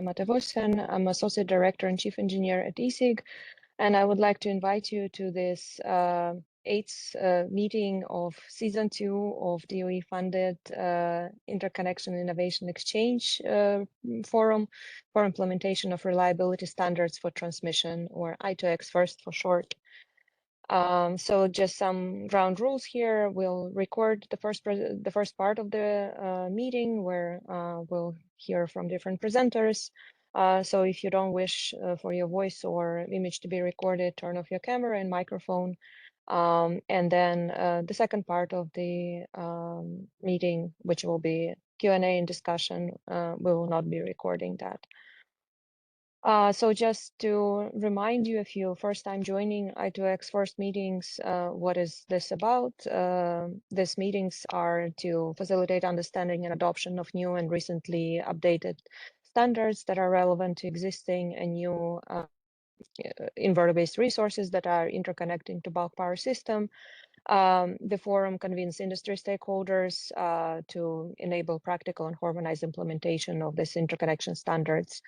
Matevosyan. I'm Associate Director and Chief Engineer at ESIG, and I would like to invite you to this eighth meeting of Season 2 of DOE-funded Interconnection Innovation Exchange Forum for implementation of reliability standards for transmission, or i2X first for short. So just some ground rules here. We'll record the first part of the meeting where we'll hear from different presenters. So if you don't wish for your voice or image to be recorded, turn off your camera and microphone. And then the second part of the meeting, which will be Q&A and discussion, we will not be recording that. So just to remind you, if you're first time joining i2X first meetings, what is this about? These meetings are to facilitate understanding and adoption of new and recently updated standards that are relevant to existing and new inverter-based resources that are interconnecting to bulk power system. The forum convenes industry stakeholders to enable practical and harmonized implementation of these interconnection standards.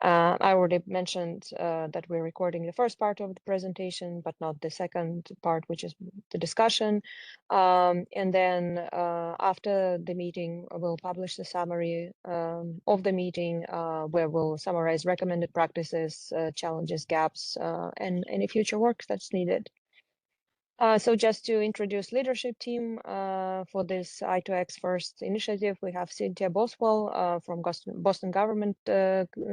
I already mentioned that we're recording the first part of the presentation, but not the second part, which is the discussion. And then after the meeting, we'll publish the summary of the meeting, where we'll summarize recommended practices, challenges, gaps, and any future work that's needed. So just to introduce leadership team for this i2X first initiative, we have Cynthia Boswell from Boston Government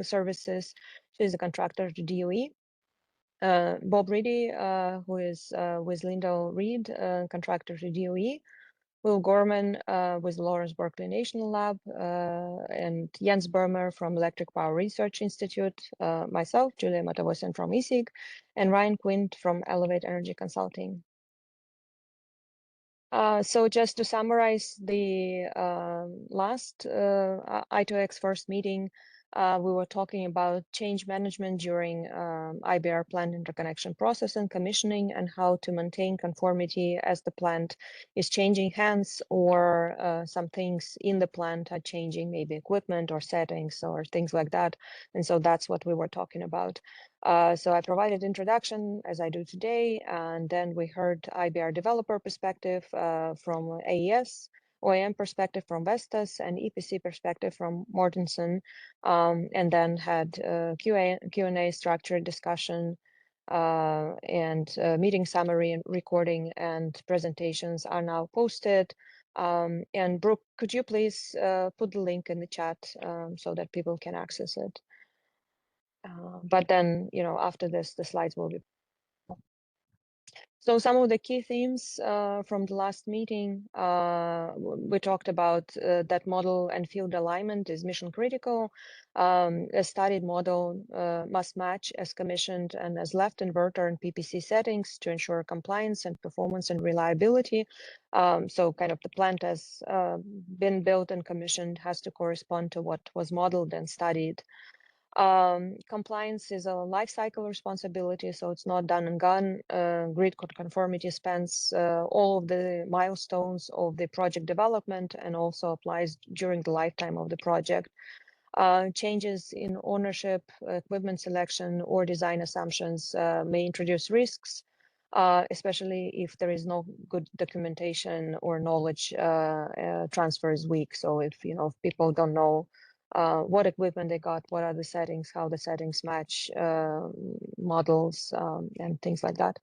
Services. She's a contractor to DOE. Bob Reedy, who is with Lindell Reed, contractor to DOE. Will Gorman with Lawrence Berkeley National Lab, and Jens Bermer from Electric Power Research Institute, myself, Julia Matevosyan from ESIG, and Ryan Quint from Elevate Energy Consulting. So just to summarize the last i2X first meeting, we were talking about change management during IBR plant interconnection process and commissioning, and how to maintain conformity as the plant is changing hands, or some things in the plant are changing, maybe equipment or settings or things like that. And so that's what we were talking about. So I provided introduction as I do today, and then we heard IBR developer perspective from AES, OEM perspective from Vestas, and EPC perspective from Mortensen, and then had Q&A structured discussion, and meeting summary and recording and presentations are now posted. And Brooke, could you please put the link in the chat so that people can access it? But then, after this, the slides will be. So some of the key themes from the last meeting, we talked about that model and field alignment is mission critical. A studied model must match as commissioned and as left inverter and PPC settings to ensure compliance and performance and reliability. So kind of the plant has been built and commissioned has to correspond to what was modeled and studied. Compliance is a life cycle responsibility, so it's not done and gone. Grid conformity spans all of the milestones of the project development and also applies during the lifetime of the project. Changes in ownership, equipment selection, or design assumptions may introduce risks, especially if there is no good documentation or knowledge transfer is weak. So if people don't know what equipment they got, what are the settings, how the settings match models, and things like that.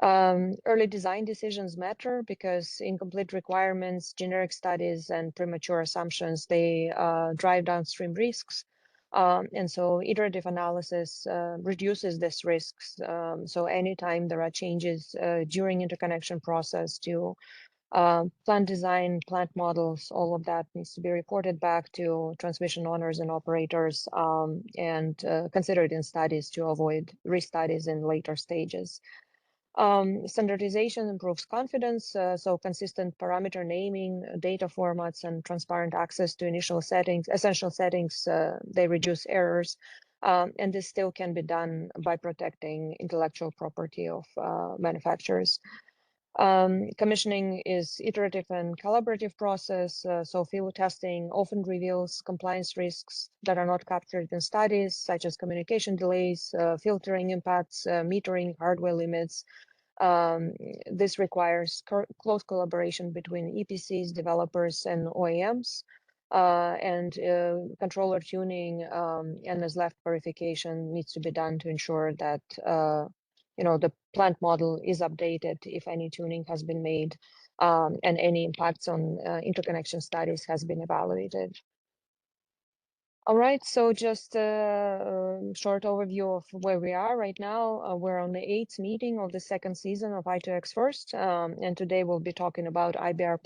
Early design decisions matter because incomplete requirements, generic studies, and premature assumptions, they drive downstream risks. And so iterative analysis reduces these risks. So anytime there are changes during interconnection process to plant design, plant models, all of that needs to be reported back to transmission owners and operators, and considered in studies to avoid restudies in later stages. Standardization improves confidence, so consistent parameter naming, data formats, and transparent access to initial settings, essential settings, they reduce errors. And this still can be done by protecting intellectual property of manufacturers. Commissioning is iterative and collaborative process, so field testing often reveals compliance risks that are not captured in studies, such as communication delays, filtering impacts, metering, hardware limits. This requires close collaboration between EPCs, developers, and OEMs, and controller tuning and as left verification needs to be done to ensure that the plant model is updated if any tuning has been made, and any impacts on interconnection studies has been evaluated. All right, so just a short overview of where we are right now. We're on the 8th meeting of the second season of i2X First, and today we'll be talking about IBR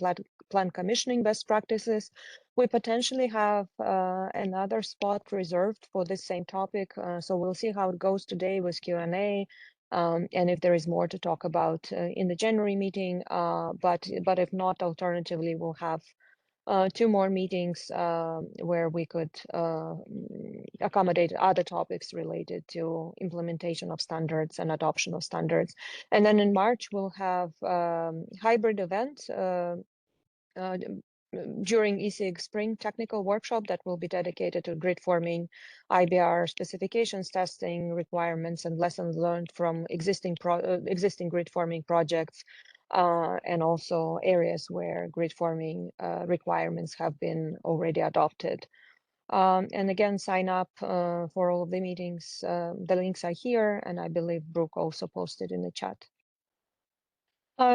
plant commissioning best practices. We potentially have another spot reserved for this same topic, so we'll see how it goes today with Q&A, and if there is more to talk about in the January meeting, but if not, alternatively, we'll have 2 more meetings where we could accommodate other topics related to implementation of standards and adoption of standards. And then in March, we'll have hybrid event during ESIG Spring Technical Workshop that will be dedicated to grid forming, IBR specifications, testing requirements, and lessons learned from existing grid forming projects, and also areas where grid forming requirements have been already adopted. And again, sign up for all of the meetings. The links are here, and I believe Brooke also posted in the chat.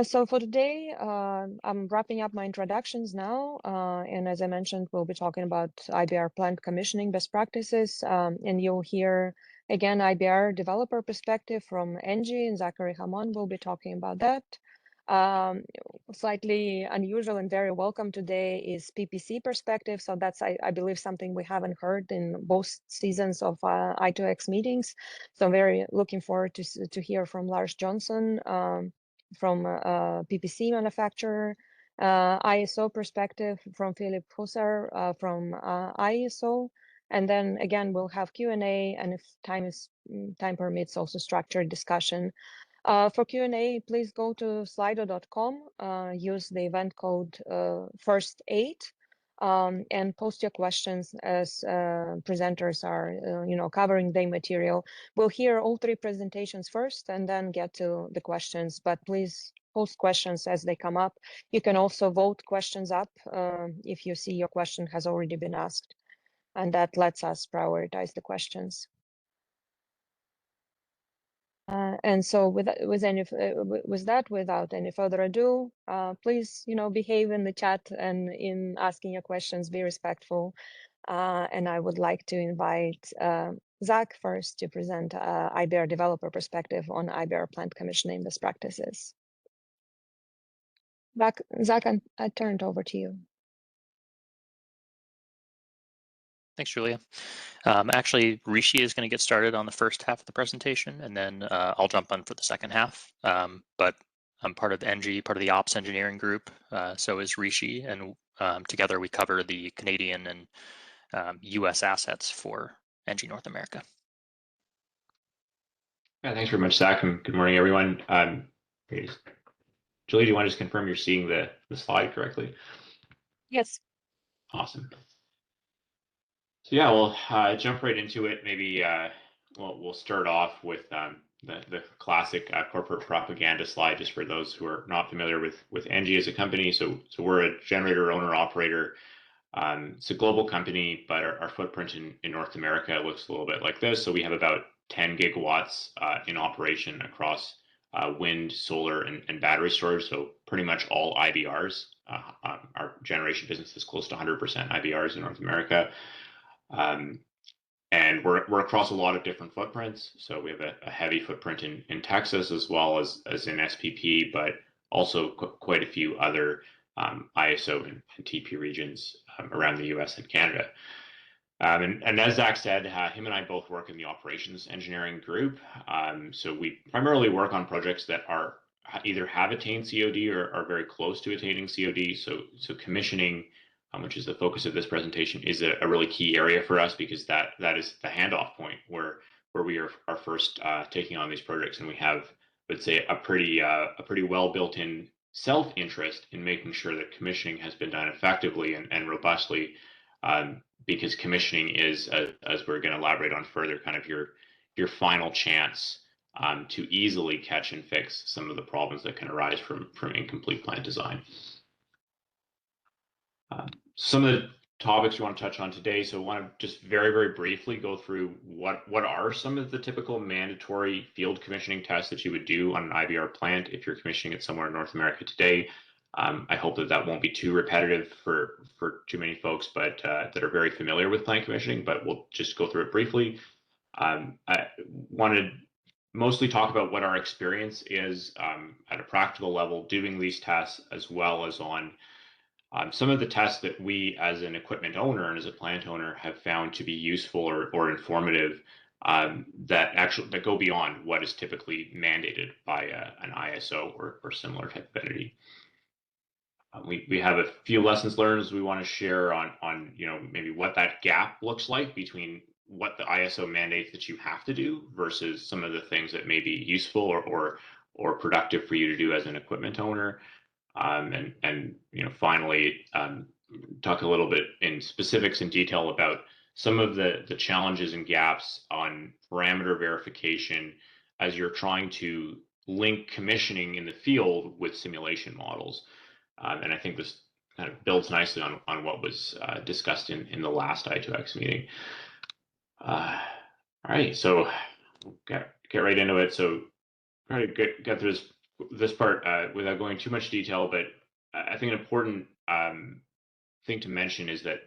So for today, I'm wrapping up my introductions now. And as I mentioned, we'll be talking about IBR plant commissioning best practices. And you'll hear, again, IBR developer perspective from Engie, and Zachary Hammond will be talking about that. Slightly unusual and very welcome today is PPC perspective. So that's, I believe, something we haven't heard in both seasons of i2X meetings. So I'm very looking forward to hear from Lars Johnson, from PPC manufacturer, IESO perspective from Phillip Hiusser from IESO, and then again we'll have Q&A, and if time permits, also structured discussion. For Q&A, please go to slido.com, use the event code first8, and post your questions as presenters are covering the material. We'll hear all 3 presentations first and then get to the questions, but please post questions as they come up. You can also vote questions up if you see your question has already been asked, and that lets us prioritize the questions. And so without any further ado, please, behave in the chat and in asking your questions, be respectful. And I would like to invite Zach first to present IBR developer perspective on IBR plant commissioning best practices. Zach, I turn it over to you. Thanks, Julia. Actually, Rishi is going to get started on the first half of the presentation, and then I'll jump on for the second half. But I'm part of Engie, part of the ops engineering group. So is Rishi, and together we cover the Canadian and US assets for Engie North America. Yeah, thanks very much, Zach, and good morning, everyone. Julia, do you want to just confirm you're seeing the slide correctly? Yes. Awesome. So yeah, we'll jump right into it. Maybe we'll start off with the classic corporate propaganda slide, just for those who are not familiar with Engie as a company. So we're a generator owner operator. It's a global company, but our footprint in North America looks a little bit like this. So we have about 10 gigawatts in operation across wind, solar, and battery storage. So pretty much all IBRs. Our generation business is close to 100% IBRs in North America. And we're across a lot of different footprints. So we have a heavy footprint in Texas as well as in SPP, but also quite a few other IESO and TP regions around the US and Canada. And as Zach said, him and I both work in the operations engineering group. So we primarily work on projects that are either have attained COD or are very close to attaining COD. So commissioning, which is the focus of this presentation, is a really key area for us, because that is the handoff point where we are first taking on these projects, and we have would say, a pretty well built-in self-interest in making sure that commissioning has been done effectively and robustly, because commissioning is, as we're going to elaborate on further, kind of your final chance to easily catch and fix some of the problems that can arise from incomplete plant design. Some of the topics we want to touch on today. So I want to just very briefly go through what are some of the typical mandatory field commissioning tests that you would do on an IBR plant if you're commissioning it somewhere in North America today. I hope that won't be too repetitive for too many folks, but that are very familiar with plant commissioning, but we'll just go through it briefly. I want to mostly talk about what our experience is at a practical level doing these tests, as well as on some of the tests that we as an equipment owner and as a plant owner have found to be useful or informative, that go beyond what is typically mandated by an IESO or similar type of entity. We have a few lessons learned we want to share on maybe what that gap looks like between what the IESO mandates that you have to do versus some of the things that may be useful or productive for you to do as an equipment owner. And finally, talk a little bit in specifics and detail about some of the challenges and gaps on parameter verification as you're trying to link commissioning in the field with simulation models. And I think this kind of builds nicely on what was discussed in the last i2X meeting. All right, so get right into it. So try to get through this part without going too much detail, but I think an important thing to mention is that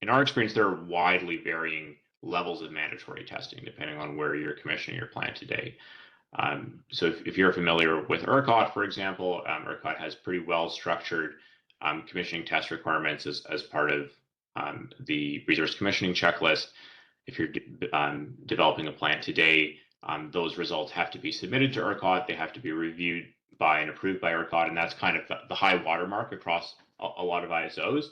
in our experience, there are widely varying levels of mandatory testing depending on where you're commissioning your plant today. So if you're familiar with ERCOT, for example, ERCOT has pretty well structured commissioning test requirements as part of the resource commissioning checklist. If you're developing a plant today, those results have to be submitted to ERCOT. They have to be reviewed by and approved by ERCOT, and that's kind of the high watermark across a lot of ISOs.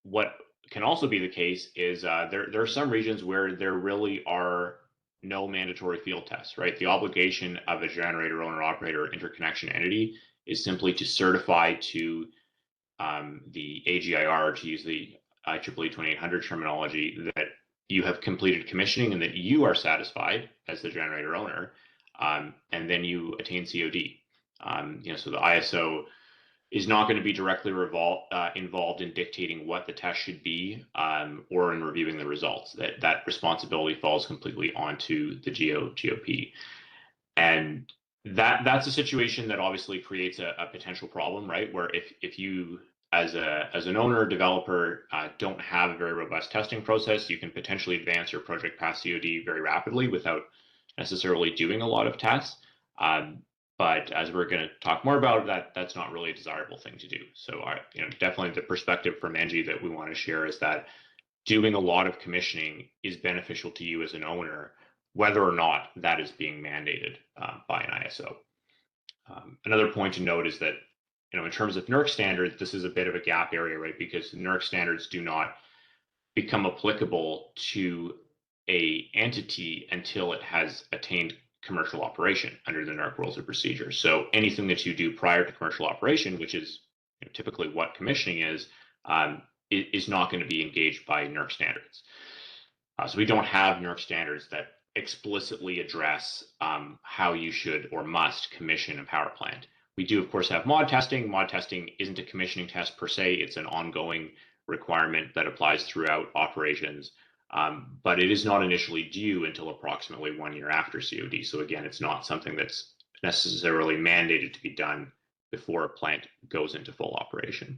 What can also be the case is there are some regions where there really are no mandatory field tests, right? The obligation of a generator owner operator interconnection entity is simply to certify to the AGIR, to use the IEEE 2800 terminology, that you have completed commissioning and that you are satisfied as the generator owner, and then you attain COD. So the ISO is not going to be directly involved in dictating what the test should be or in reviewing the results. That responsibility falls completely onto the GOP. And that's a situation that obviously creates a potential problem, right? Where if you as an owner developer don't have a very robust testing process, you can potentially advance your project past COD very rapidly without necessarily doing a lot of tests. But as we're going to talk more about, that's not really a desirable thing to do. So definitely the perspective from Engie that we want to share is that doing a lot of commissioning is beneficial to you as an owner, whether or not that is being mandated by an ISO. Another point to note is that in terms of NERC standards, this is a bit of a gap area, right? Because NERC standards do not become applicable to a entity until it has attained commercial operation under the NERC rules of procedure. So anything that you do prior to commercial operation, which is typically what commissioning is not going to be engaged by NERC standards. So we don't have NERC standards that explicitly address how you should or must commission a power plant. We do, of course, have mod testing. Mod testing isn't a commissioning test per se. It's an ongoing requirement that applies throughout operations. But it is not initially due until approximately 1 year after COD. So again, it's not something that's necessarily mandated to be done before a plant goes into full operation.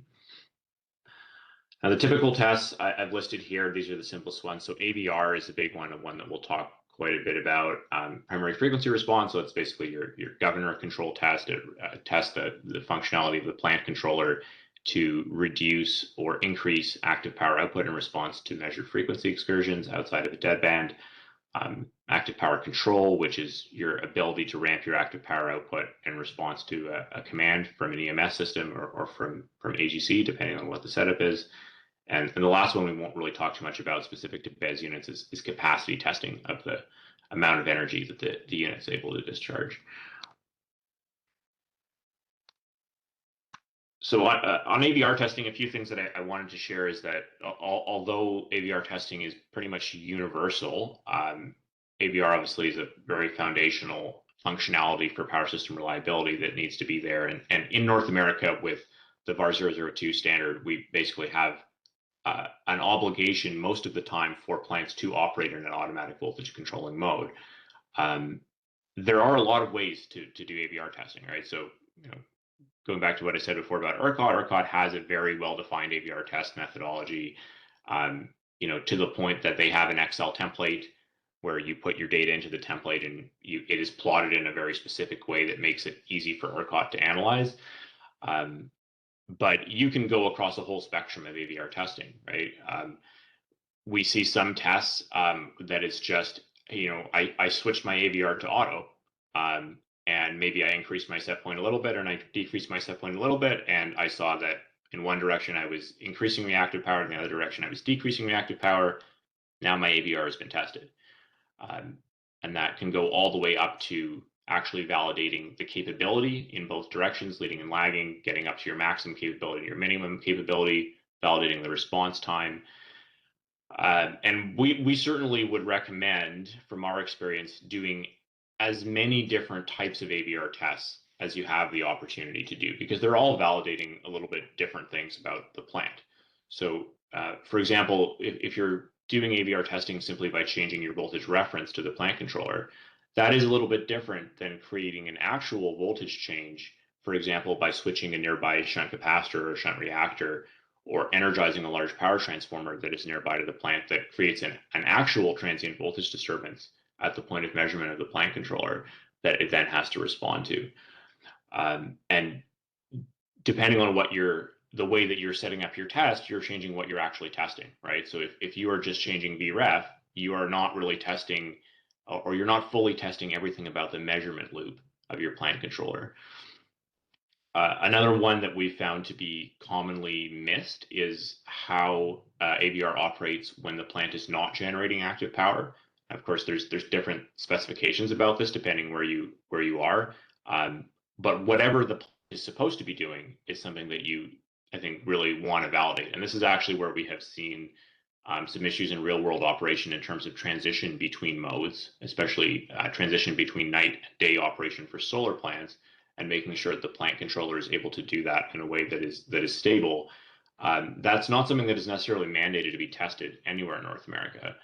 Now, the typical tests I've listed here, these are the simplest ones. So ABR is a big one, and one that we'll talk quite a bit about. Primary frequency response, so it's basically your governor control test. It tests the functionality of the plant controller to reduce or increase active power output in response to measured frequency excursions outside of a deadband. Active power control, which is your ability to ramp your active power output in response to a command from an EMS system or from AGC, depending on what the setup is. And the last one we won't really talk too much about specific to BESS units is capacity testing of amount of energy that the unit's able to discharge. So on AVR testing, a few things that I wanted to share is that although AVR testing is pretty much universal, AVR obviously is a very foundational functionality for power system reliability that needs to be there. And in North America, with the VAR 002 standard, we basically have an obligation most of the time for plants to operate in an automatic voltage controlling mode. There are a lot of ways to do AVR testing, right? So, going back to what I said before about ERCOT has a very well-defined AVR test methodology, to the point that they have an Excel template where you put your data into the template and it is plotted in a very specific way that makes it easy for ERCOT to analyze. But you can go across a whole spectrum of AVR testing, right? We see some tests that it's just, I switched my AVR to auto, and maybe I increased my set point a little bit and I decreased my set point a little bit, and I saw that in one direction I was increasing reactive power, in the other direction I was decreasing reactive power. Now my AVR has been tested. And that can go all the way up to actually validating the capability in both directions, leading and lagging, getting up to your maximum capability, your minimum capability, validating the response time. And we certainly would recommend, from our experience, doing as many different types of AVR tests as you have the opportunity to do, because they're all validating a little bit different things about the plant. So, for example, if you're doing AVR testing simply by changing your voltage reference to the plant controller, that is a little bit different than creating an actual voltage change, for example, by switching a nearby shunt capacitor or shunt reactor, or energizing a large power transformer that is nearby to the plant that creates an actual transient voltage disturbance at the point of measurement of the plant controller that it then has to respond to. And depending on the way that you're setting up your test, you're changing what you're actually testing, right? So if you are just changing VREF, you are not really testing, or you're not fully testing everything about the measurement loop of your plant controller. Another one that we found to be commonly missed is how AVR operates when the plant is not generating active power. Of course, there's different specifications about this depending where you are, but whatever the plant is supposed to be doing is something that you, I think, really want to validate. And this is actually where we have seen some issues in real world operation in terms of transition between modes, especially transition between night and day operation for solar plants, and making sure that the plant controller is able to do that in a way that is stable. That's not something that is necessarily mandated to be tested anywhere in North America.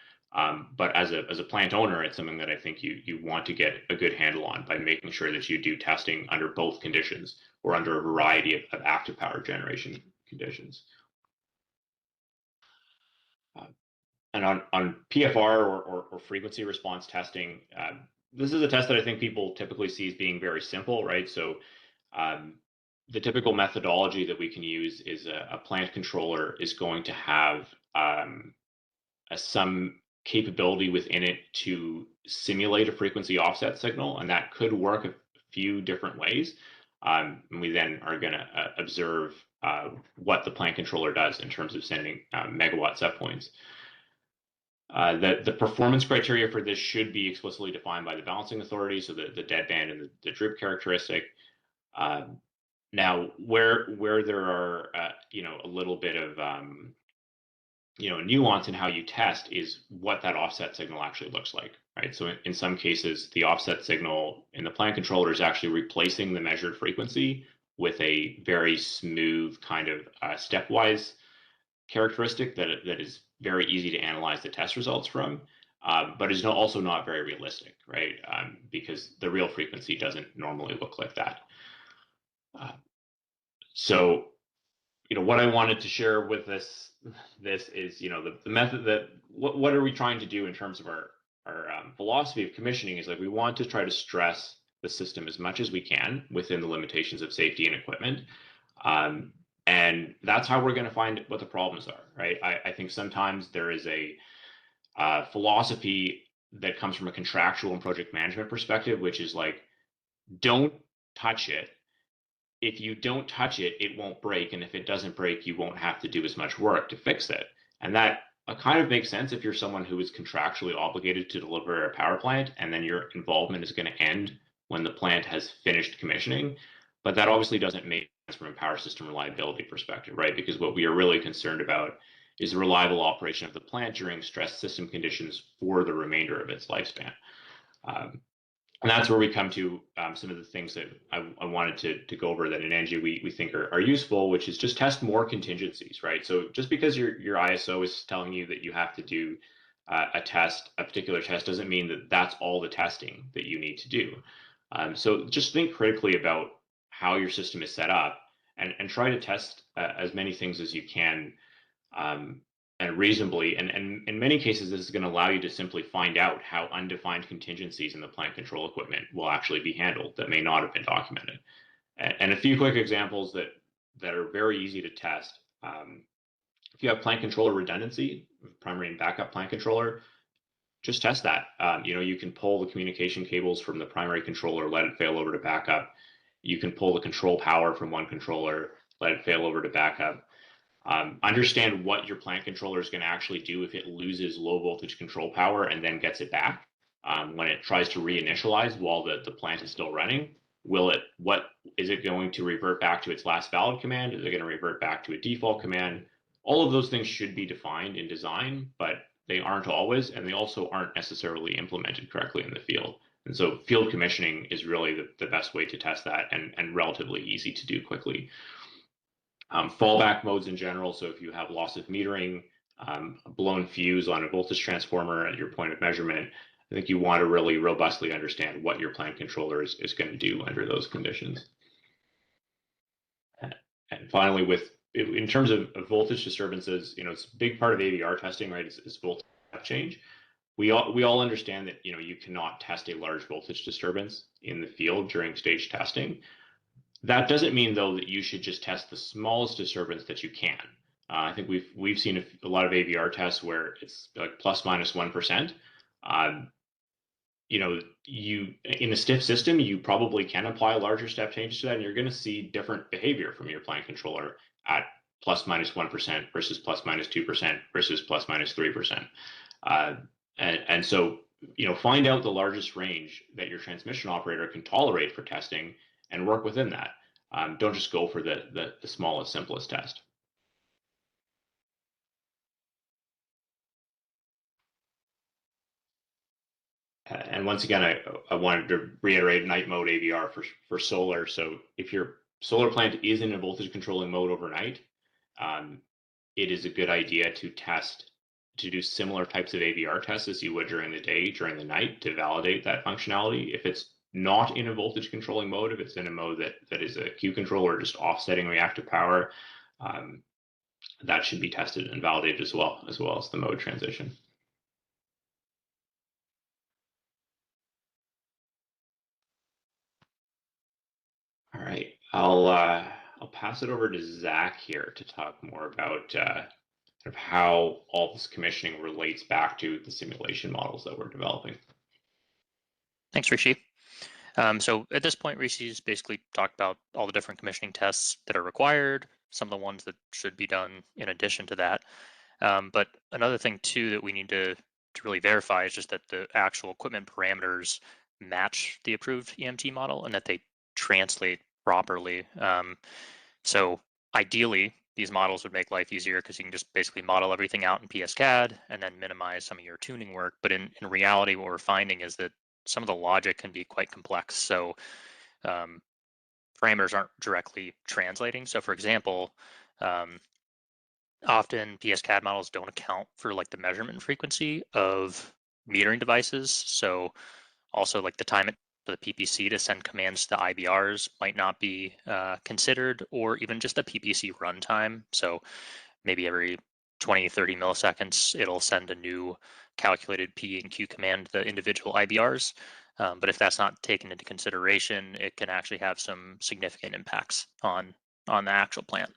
But as a plant owner, it's something that I think you want to get a good handle on by making sure that you do testing under both conditions or under a variety of active power generation conditions. And on PFR or frequency response testing, this is a test that I think people typically see as being very simple, right? So the typical methodology that we can use is a plant controller is going to have some capability within it to simulate a frequency offset signal, and that could work a few different ways. And we then are going to observe what the plant controller does in terms of sending megawatt set points. The performance criteria for this should be explicitly defined by the balancing authority, so the deadband and the droop characteristic. Now, where there are a little bit of nuance in how you test is what that offset signal actually looks like, right? So in some cases, the offset signal in the plant controller is actually replacing the measured frequency with a very smooth kind of stepwise characteristic that is very easy to analyze the test results from, but is also not very realistic, right? Because the real frequency doesn't normally look like that. So, what I wanted to share with this is, the method that what are we trying to do in terms of our philosophy of commissioning is like we want to try to stress the system as much as we can within the limitations of safety and equipment. And that's how we're going to find what the problems are, right? I think sometimes there is a philosophy that comes from a contractual and project management perspective, which is like, don't touch it. If you don't touch it, it won't break. And if it doesn't break, you won't have to do as much work to fix it. And that kind of makes sense if you're someone who is contractually obligated to deliver a power plant, and then your involvement is going to end when the plant has finished commissioning. But that obviously doesn't make sense from a power system reliability perspective, right? Because what we are really concerned about is the reliable operation of the plant during stress system conditions for the remainder of its lifespan. And that's where we come to some of the things that I wanted to go over that in Engie we think are useful, which is just test more contingencies, right? So just because your IESO is telling you that you have to do a particular test, doesn't mean that that's all the testing that you need to do. So just think critically about how your system is set up and try to test as many things as you can and reasonably, and in many cases, this is going to allow you to simply find out how undefined contingencies in the plant control equipment will actually be handled that may not have been documented. And a few quick examples that are very easy to test. If you have plant controller redundancy, primary and backup plant controller, just test that. You can pull the communication cables from the primary controller, let it fail over to backup. You can pull the control power from one controller, let it fail over to backup. Understand what your plant controller is going to actually do if it loses low voltage control power and then gets it back when it tries to reinitialize while the plant is still running. What is it going to revert back to its last valid command? Is it going to revert back to a default command? All of those things should be defined in design, but they aren't always, and they also aren't necessarily implemented correctly in the field. And so field commissioning is really the best way to test that and relatively easy to do quickly. Fallback modes in general. So if you have loss of metering, a blown fuse on a voltage transformer at your point of measurement, I think you want to really robustly understand what your plant controller is going to do under those conditions. And finally, in terms of voltage disturbances, it's a big part of AVR testing, right? Is voltage change. We all understand that you cannot test a large voltage disturbance in the field during stage testing. That doesn't mean, though, that you should just test the smallest disturbance that you can. I think we've seen a lot of AVR tests where it's like plus minus 1%. In a stiff system, you probably can apply larger step changes to that, and you're going to see different behavior from your plant controller at plus minus 1% versus plus minus 2% versus plus minus 3%. And so, find out the largest range that your transmission operator can tolerate for testing and work within that. Don't just go for the smallest, simplest test. And once again, I wanted to reiterate night mode AVR for solar. So if your solar plant is in a voltage controlling mode overnight, it is a good idea to do similar types of AVR tests as you would during the day, during the night, to validate that functionality. If it's not in a voltage controlling mode, if it's in a mode that is a Q control or just offsetting reactive power, that should be tested and validated as well as the mode transition. All right, I'll pass it over to Zach here to talk more about how all this commissioning relates back to the simulation models that we're developing. Thanks, Rishi. So at this point, Rishi's basically talked about all the different commissioning tests that are required, some of the ones that should be done in addition to that. But another thing too that we need to really verify is just that the actual equipment parameters match the approved EMT model and that they translate properly. So ideally, these models would make life easier because you can just basically model everything out in PSCAD and then minimize some of your tuning work. But in reality, what we're finding is that some of the logic can be quite complex. So parameters aren't directly translating. So for example, often PSCAD models don't account for like the measurement frequency of metering devices. So also like the time for the PPC to send commands to the IBRs might not be considered, or even just the PPC runtime. So maybe every 20, 30 milliseconds, it'll send a new calculated P and Q command to the individual IBRs. But if that's not taken into consideration, it can actually have some significant impacts on the actual plant.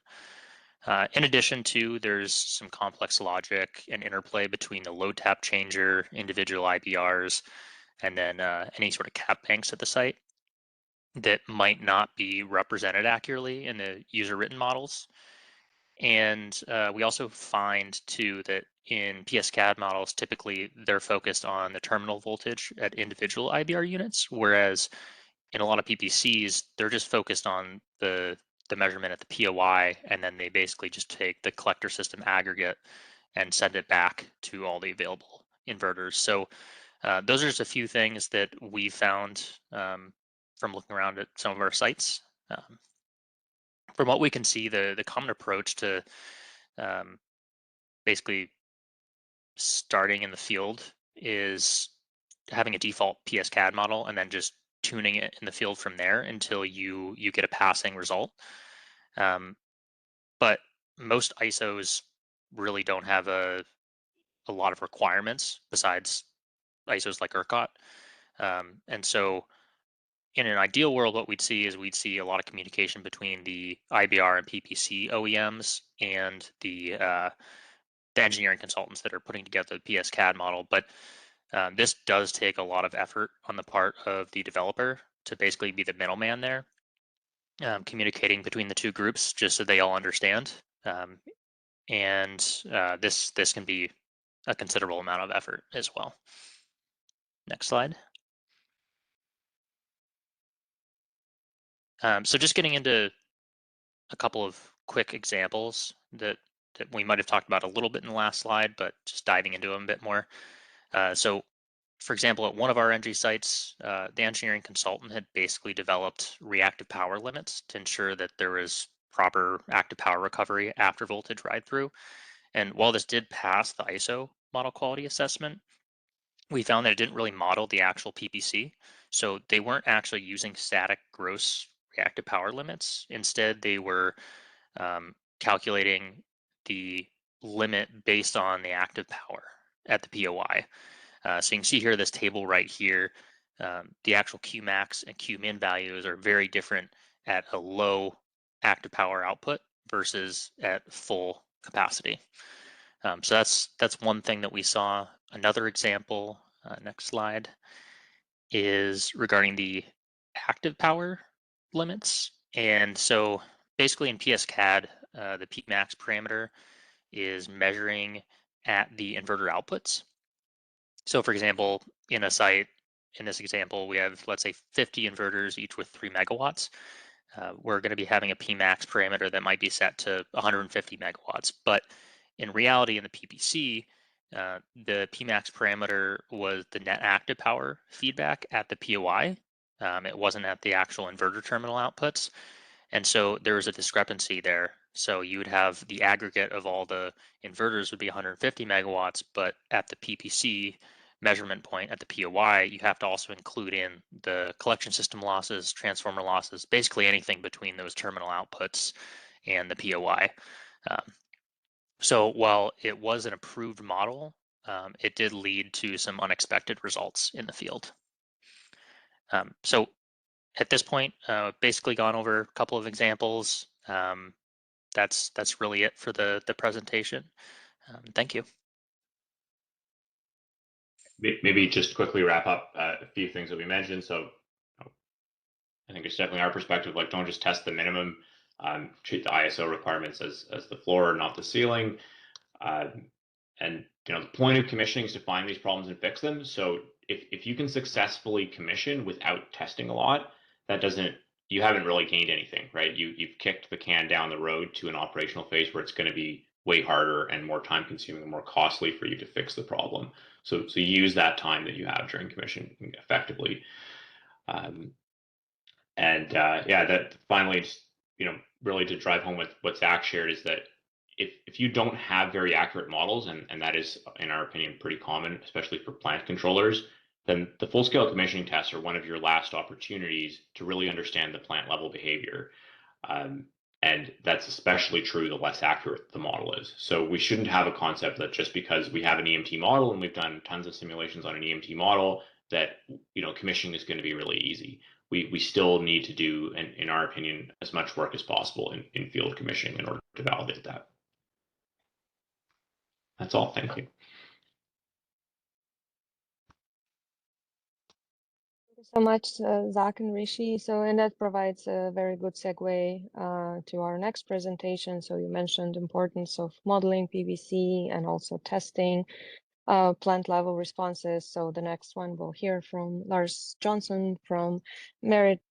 In addition to, there's some complex logic and interplay between the load tap changer, individual IBRs, and then any sort of cap banks at the site that might not be represented accurately in the user written models. And we also find too that in PSCAD models, typically they're focused on the terminal voltage at individual IBR units, whereas in a lot of PPCs, they're just focused on the measurement at the POI, and then they basically just take the collector system aggregate and send it back to all the available inverters. So those are just a few things that we found from looking around at some of our sites. From what we can see, the common approach to basically starting in the field is having a default PSCAD model and then just tuning it in the field from there until you get a passing result. But most ISOs really don't have a lot of requirements besides ISOs like ERCOT. And so in an ideal world, what we'd see is we'd see a lot of communication between the IBR and PPC OEMs and the engineering consultants that are putting together the PSCAD model. But this does take a lot of effort on the part of the developer to basically be the middleman there, communicating between the two groups just so they all understand. And this can be a considerable amount of effort as well. Next slide. So just getting into a couple of quick examples that we might have talked about a little bit in the last slide, but just diving into them a bit more. So for example, at one of our Engie sites, the engineering consultant had basically developed reactive power limits to ensure that there was proper active power recovery after voltage ride through. And while this did pass the ISO model quality assessment, we found that it didn't really model the actual PPC. So they weren't actually using static gross reactive power limits. Instead, they were calculating the limit based on the active power at the POI. So you can see here, this table right here, the actual Qmax and Qmin values are very different at a low active power output versus at full capacity. So that's one thing that we saw. Another example, next slide, is regarding the active power limits. And so basically in PSCAD, the Pmax parameter is measuring at the inverter outputs. So for example, in a site, in this example, we have, let's say, 50 inverters, each with 3 megawatts. We're going to be having a Pmax parameter that might be set to 150 megawatts. But in reality, in the PPC, the Pmax parameter was the net active power feedback at the POI. It wasn't at the actual inverter terminal outputs. And so there was a discrepancy there. So you would have the aggregate of all the inverters would be 150 megawatts, but at the PPC measurement point at the POI, you have to also include in the collection system losses, transformer losses, basically anything between those terminal outputs and the POI. So while it was an approved model, it did lead to some unexpected results in the field. So at this point, basically gone over a couple of examples. That's really it for the presentation. Thank you. Maybe just quickly wrap up a few things that we mentioned. So I think it's definitely our perspective, like, don't just test the minimum, treat the ISO requirements as the floor, not the ceiling. And the point of commissioning is to find these problems and fix them. So if you can successfully commission without testing a lot, you haven't really gained anything, right? You've kicked the can down the road to an operational phase where it's going to be way harder and more time consuming and more costly for you to fix the problem. So use that time that you have during commissioning effectively. That finally, really to drive home with what Zach shared is that if you don't have very accurate models, and that is, in our opinion, pretty common, especially for plant controllers, then the full-scale commissioning tests are one of your last opportunities to really understand the plant level behavior. And that's especially true the less accurate the model is. So we shouldn't have a concept that just because we have an EMT model and we've done tons of simulations on an EMT model that commissioning is going to be really easy. We still need to do, in our opinion, as much work as possible in field commissioning in order to validate that. That's all. Thank you. Thank you so much, Zach and Rishi. So, and that provides a very good segue to our next presentation. So you mentioned importance of modeling PVC and also testing plant level responses. So the next one we'll hear from Lars Johnson from Merit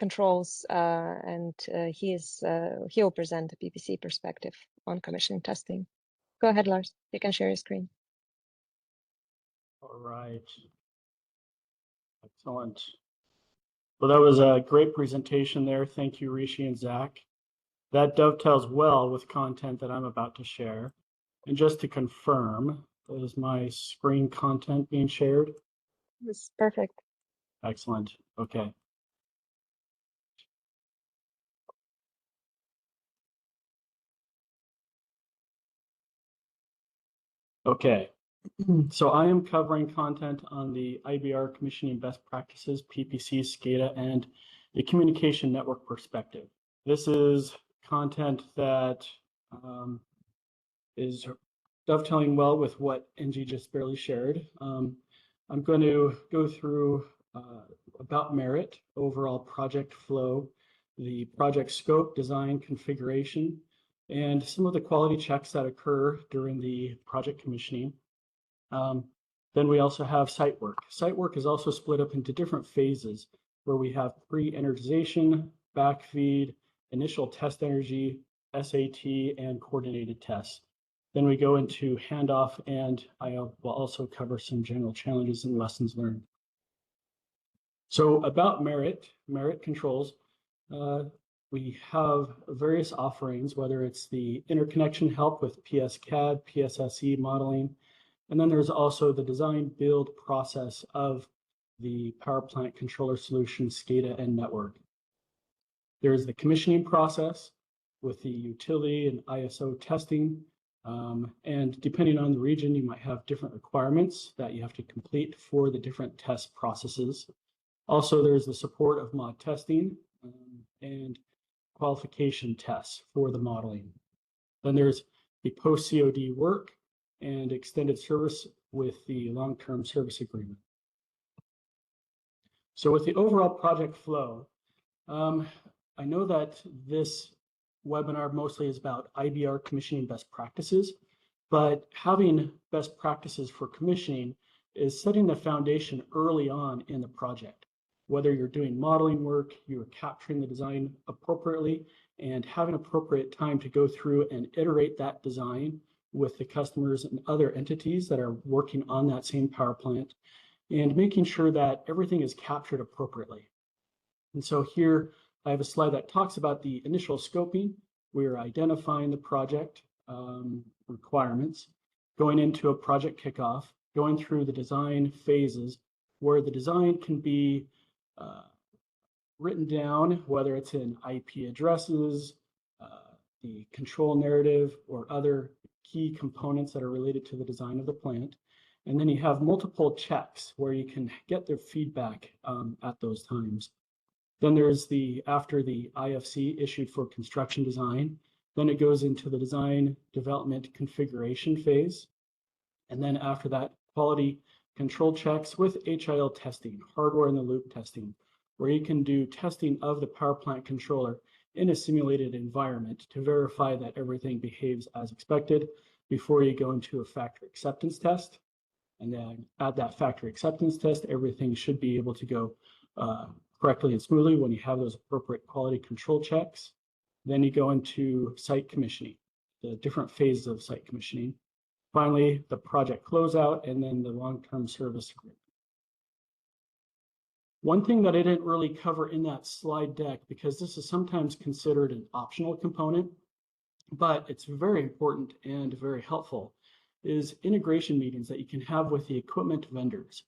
Controls, and he'll present the PVC perspective on commissioning testing. Go ahead, Lars. You can share your screen. All right. Excellent. Well, that was a great presentation there. Thank you, Rishi and Zach. That dovetails well with content that I'm about to share. And just to confirm, is my screen content being shared? It's perfect. Excellent. Okay. Okay. So I am covering content on the IBR commissioning best practices, PPC, SCADA, and the communication network perspective. This is content that is dovetailing well with what Engie just barely shared. I'm going to go through about Merit, overall project flow, the project scope, design, configuration, and some of the quality checks that occur during the project commissioning. Then we also have site work. Site work is also split up into different phases where we have pre-energization, backfeed, initial test energy, SAT, and coordinated tests. Then we go into handoff, and I will also cover some general challenges and lessons learned. So about Merit Controls, we have various offerings, whether it's the interconnection help with PSCAD, PSSE modeling, and then there's also the design build process of the power plant controller solution, SCADA, and network. There's the commissioning process with the utility and IESO testing. And depending on the region, you might have different requirements that you have to complete for the different test processes. Also, there's the support of mod testing and qualification tests for the modeling. Then there's the post-COD work and extended service with the long-term service agreement. So with the overall project flow, I know that this webinar mostly is about IBR commissioning best practices, but having best practices for commissioning is setting the foundation early on in the project. Whether you're doing modeling work, you're capturing the design appropriately, and having appropriate time to go through and iterate that design with the customers and other entities that are working on that same power plant, and making sure that everything is captured appropriately. And so here I have a slide that talks about the initial scoping. We're identifying the project requirements, going into a project kickoff, going through the design phases where the design can be written down, whether it's in IP addresses, the control narrative, or other key components that are related to the design of the plant. And then you have multiple checks where you can get their feedback at those times. Then there's after the IFC issued for construction design, then it goes into the design development configuration phase. And then after that, quality control checks with HIL testing, hardware in the loop testing, where you can do testing of the power plant controller in a simulated environment to verify that everything behaves as expected before you go into a factory acceptance test. And then at that factory acceptance test, everything should be able to go correctly and smoothly when you have those appropriate quality control checks. Then you go into site commissioning, the different phases of site commissioning. Finally, the project closeout, and then the long-term service agreement. One thing that I didn't really cover in that slide deck, because this is sometimes considered an optional component, but it's very important and very helpful, is integration meetings that you can have with the equipment vendors.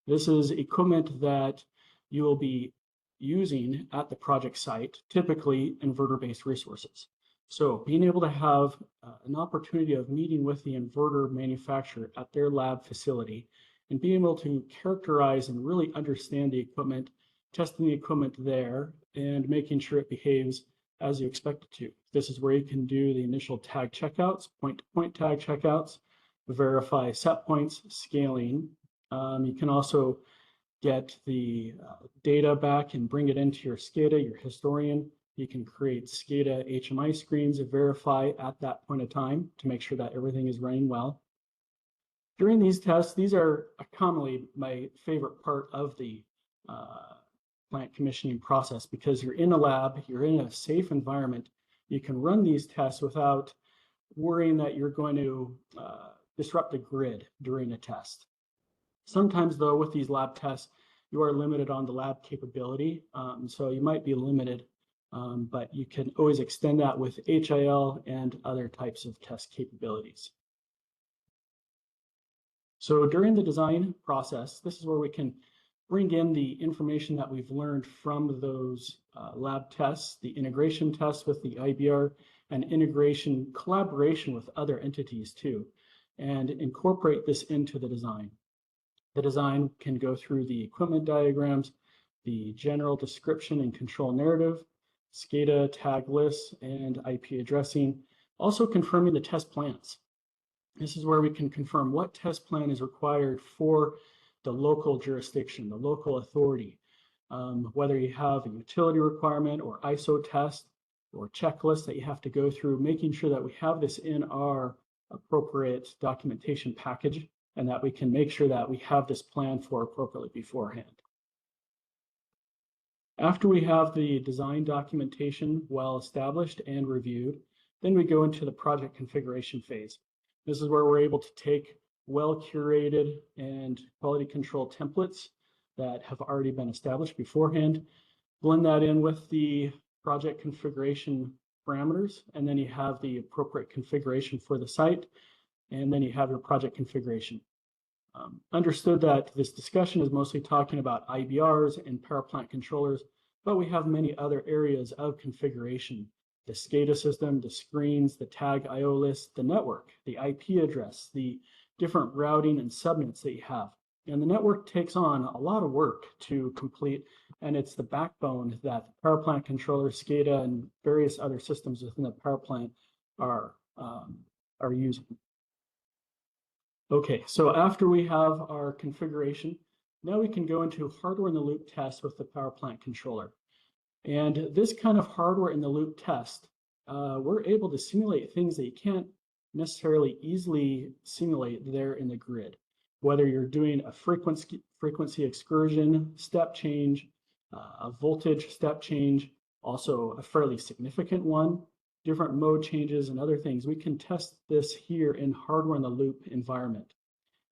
This is equipment that you will be using at the project site, typically inverter-based resources. So being able to have an opportunity of meeting with the inverter manufacturer at their lab facility and being able to characterize and really understand the equipment, testing the equipment there, and making sure it behaves as you expect it to. This is where you can do the initial tag checkouts, point-to-point tag checkouts, verify set points, scaling. You can also get the data back and bring it into your SCADA, your historian. You can create SCADA HMI screens and verify at that point of time to make sure that everything is running well. During these tests, these are commonly my favorite part of the plant commissioning process, because you're in a lab, you're in a safe environment. You can run these tests without worrying that you're going to disrupt the grid during a test. Sometimes though, with these lab tests, you are limited on the lab capability. So you might be limited, but you can always extend that with HIL and other types of test capabilities. So during the design process, this is where we can bring in the information that we've learned from those lab tests, the integration tests with the IBR, and integration collaboration with other entities too, and incorporate this into the design. The design can go through the equipment diagrams, the general description and control narrative, SCADA tag lists, and IP addressing, also confirming the test plans. This is where we can confirm what test plan is required for the local jurisdiction, the local authority, whether you have a utility requirement or ISO test or checklist that you have to go through, making sure that we have this in our appropriate documentation package and that we can make sure that we have this planned for appropriately beforehand. After we have the design documentation well established and reviewed, then we go into the project configuration phase. This is where we're able to take well-curated and quality control templates that have already been established beforehand, blend that in with the project configuration parameters, and then you have the appropriate configuration for the site, and then you have your project configuration. Understood that this discussion is mostly talking about IBRs and power plant controllers, but we have many other areas of configuration: the SCADA system, the screens, the tag IO list, the network, the IP address, the different routing and subnets that you have. And the network takes on a lot of work to complete, and it's the backbone that the power plant controller, SCADA, and various other systems within the power plant are using. Okay, so after we have our configuration, now we can go into hardware in the loop test with the power plant controller. And this kind of hardware in the loop test, we're able to simulate things that you can't necessarily easily simulate there in the grid. Whether you're doing a frequency excursion, step change, a voltage step change, also a fairly significant one, different mode changes and other things, we can test this here in hardware in the loop environment.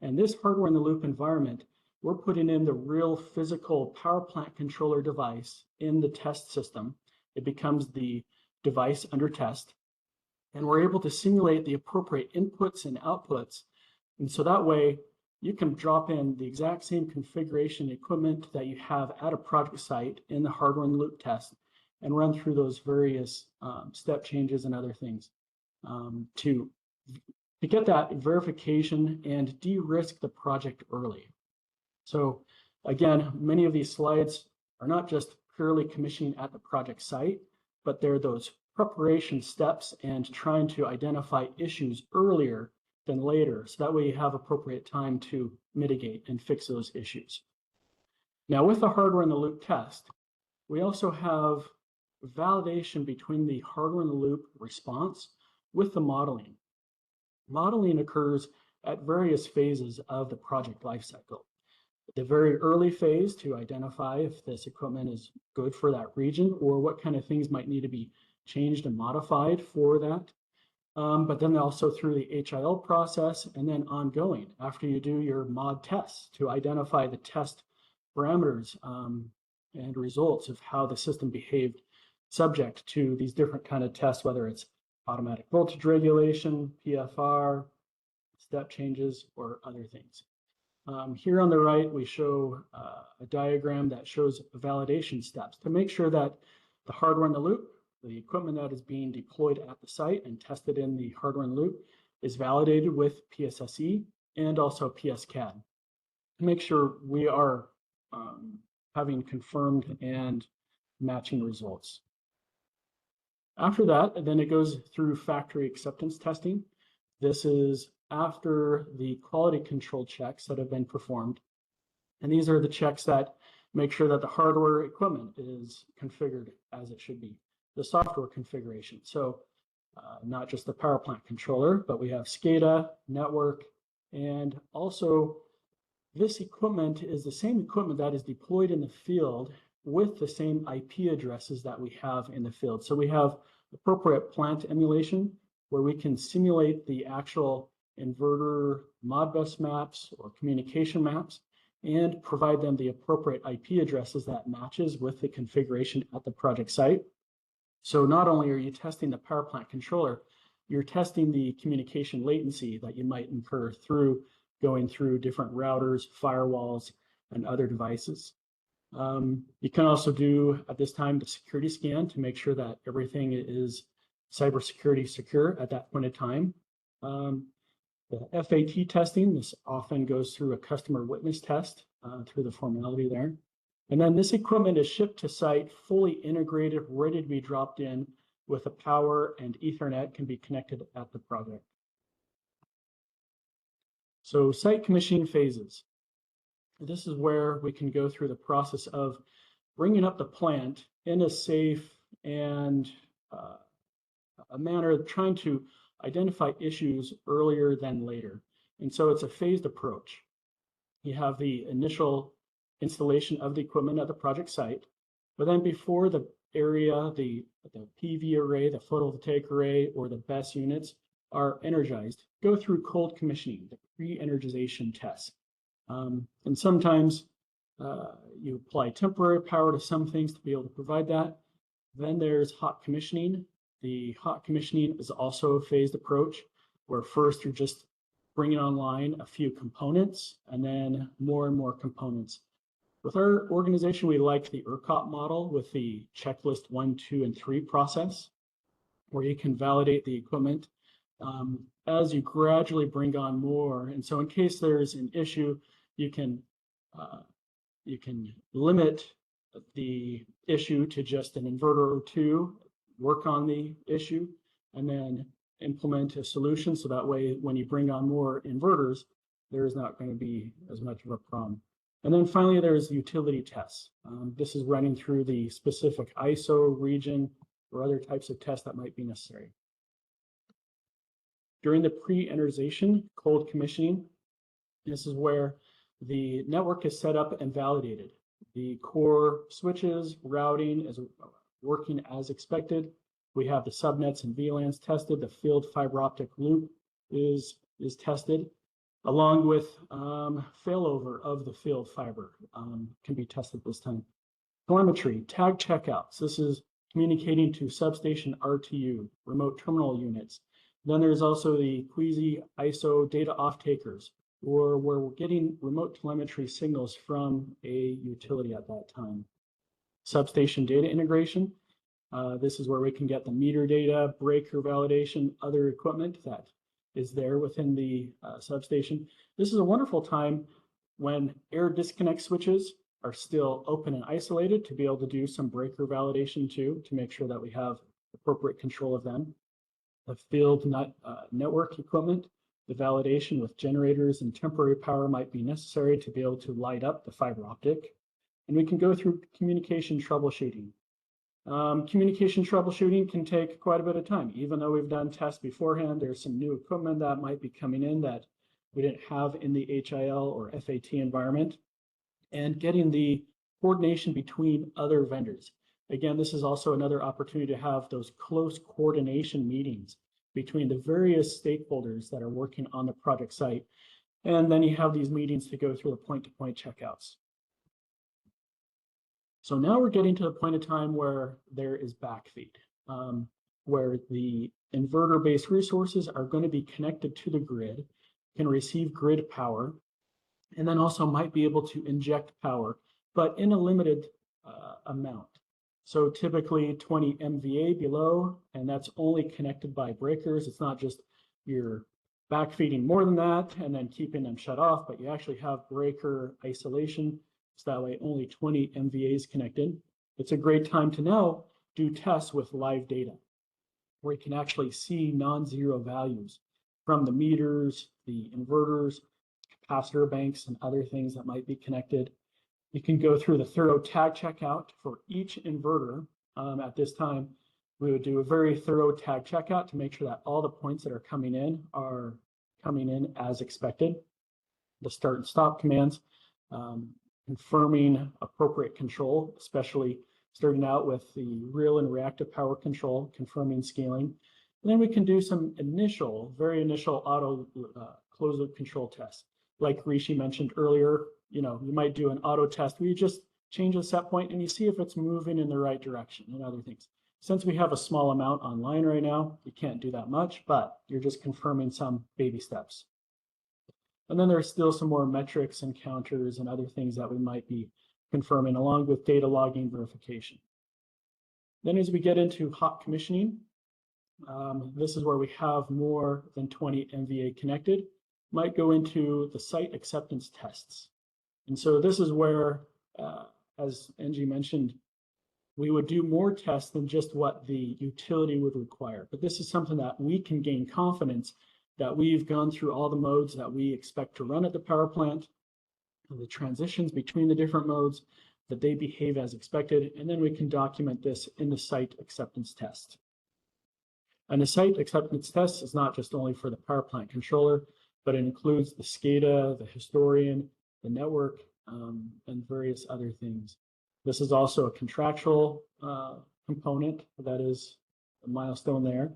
And this hardware in the loop environment, we're putting in the real physical power plant controller device in the test system. It becomes the device under test, and we're able to simulate the appropriate inputs and outputs. And so that way you can drop in the exact same configuration equipment that you have at a project site in the hardware in the loop test and run through those various step changes and other things to get that verification and de-risk the project early. So again, many of these slides are not just purely commissioning at the project site, but they're those preparation steps and trying to identify issues earlier than later. So that way you have appropriate time to mitigate and fix those issues. Now with the hardware in the loop test, we also have validation between the hardware in the loop response with the modeling. Modeling occurs at various phases of the project lifecycle. The very early phase to identify if this equipment is good for that region or what kind of things might need to be changed and modified for that. But then also through the HIL process and then ongoing after you do your mod tests to identify the test parameters and results of how the system behaved subject to these different kind of tests, whether it's automatic voltage regulation, PFR, step changes, or other things. Here on the right, we show a diagram that shows validation steps to make sure that the hardware in the loop, the equipment that is being deployed at the site and tested in the hardware in the loop, is validated with PSSE and also PSCAD to make sure we are having confirmed and matching results. After that, then it goes through factory acceptance testing. This is after the quality control checks that have been performed. And these are the checks that make sure that the hardware equipment is configured as it should be, the software configuration. So not just the power plant controller, but we have SCADA, network, and also this equipment is the same equipment that is deployed in the field with the same IP addresses that we have in the field. So we have appropriate plant emulation where we can simulate the actual inverter Modbus maps or communication maps and provide them the appropriate IP addresses that matches with the configuration at the project site. So not only are you testing the power plant controller, you're testing the communication latency that you might incur through going through different routers, firewalls, and other devices. You can also do at this time the security scan to make sure that everything is cybersecurity secure at that point in time. The FAT testing, this often goes through a customer witness test through the formality there. And then this equipment is shipped to site fully integrated, ready to be dropped in with a power and Ethernet can be connected at the project. So site commissioning phases. This is where we can go through the process of bringing up the plant in a safe and a manner of trying to identify issues earlier than later. And so it's a phased approach. You have the initial installation of the equipment at the project site, but then before the area, the PV array, the photovoltaic array, or the BESS units are energized, go through cold commissioning, the pre-energization test. And sometimes you apply temporary power to some things to be able to provide that. Then there's hot commissioning. The hot commissioning is also a phased approach, where first you're just bringing online a few components and then more and more components. With our organization, we like the ERCOT model with the checklist 1, 2, and 3 process, where you can validate the equipment as you gradually bring on more. And so in case there's an issue, you can limit the issue to just an inverter or two, work on the issue, and then implement a solution. So that way, when you bring on more inverters, there's not going to be as much of a problem. And then finally, there's utility tests. This is running through the specific IESO region or other types of tests that might be necessary. During the pre-energization cold commissioning, this is where the network is set up and validated. The core switches, routing is working as expected. We have the subnets and VLANs tested. The field fiber optic loop is tested, along with failover of the field fiber can be tested this time. Telemetry, tag checkouts. This is communicating to substation RTU, remote terminal units. Then there's also the Queasy ISO data off takers, or where we're getting remote telemetry signals from a utility at that time. Substation data integration. This is where we can get the meter data, breaker validation, other equipment that is there within the substation. This is a wonderful time when air disconnect switches are still open and isolated to be able to do some breaker validation too, to make sure that we have appropriate control of them. The field network equipment, the validation with generators and temporary power might be necessary to be able to light up the fiber optic. And we can go through communication troubleshooting. Communication troubleshooting can take quite a bit of time. Even though we've done tests beforehand, there's some new equipment that might be coming in that we didn't have in the HIL or FAT environment, and getting the coordination between other vendors. Again, this is also another opportunity to have those close coordination meetings between the various stakeholders that are working on the project site. And then you have these meetings to go through the point-to-point checkouts. So now we're getting to the point of time where there is backfeed, where the inverter-based resources are going to be connected to the grid, can receive grid power, and then also might be able to inject power, but in a limited amount. So typically 20 MVA below, and that's only connected by breakers. It's not just you're backfeeding more than that and then keeping them shut off, but you actually have breaker isolation. So that way only 20 MVAs connected. It's a great time to now do tests with live data, where you can actually see non-zero values from the meters, the inverters, capacitor banks and other things that might be connected. You can go through the thorough tag checkout for each inverter. At this time, we would do a very thorough tag checkout to make sure that all the points that are coming in as expected. The start and stop commands, confirming appropriate control, especially starting out with the real and reactive power control, confirming scaling. And then we can do some very initial auto closed loop control tests. Like Rishi mentioned earlier, you might do an auto test where you just change the set point and you see if it's moving in the right direction and other things. Since we have a small amount online right now, you can't do that much, but you're just confirming some baby steps. And then there's still some more metrics and counters and other things that we might be confirming along with data logging verification. Then as we get into hot commissioning, this is where we have more than 20 MVA connected, might go into the site acceptance tests. And so this is where, as Engie mentioned, we would do more tests than just what the utility would require. But this is something that we can gain confidence that we've gone through all the modes that we expect to run at the power plant, the transitions between the different modes, that they behave as expected, and then we can document this in the site acceptance test. And the site acceptance test is not just only for the power plant controller, but it includes the SCADA, the historian, the network, and various other things. This is also a contractual component that is a milestone there.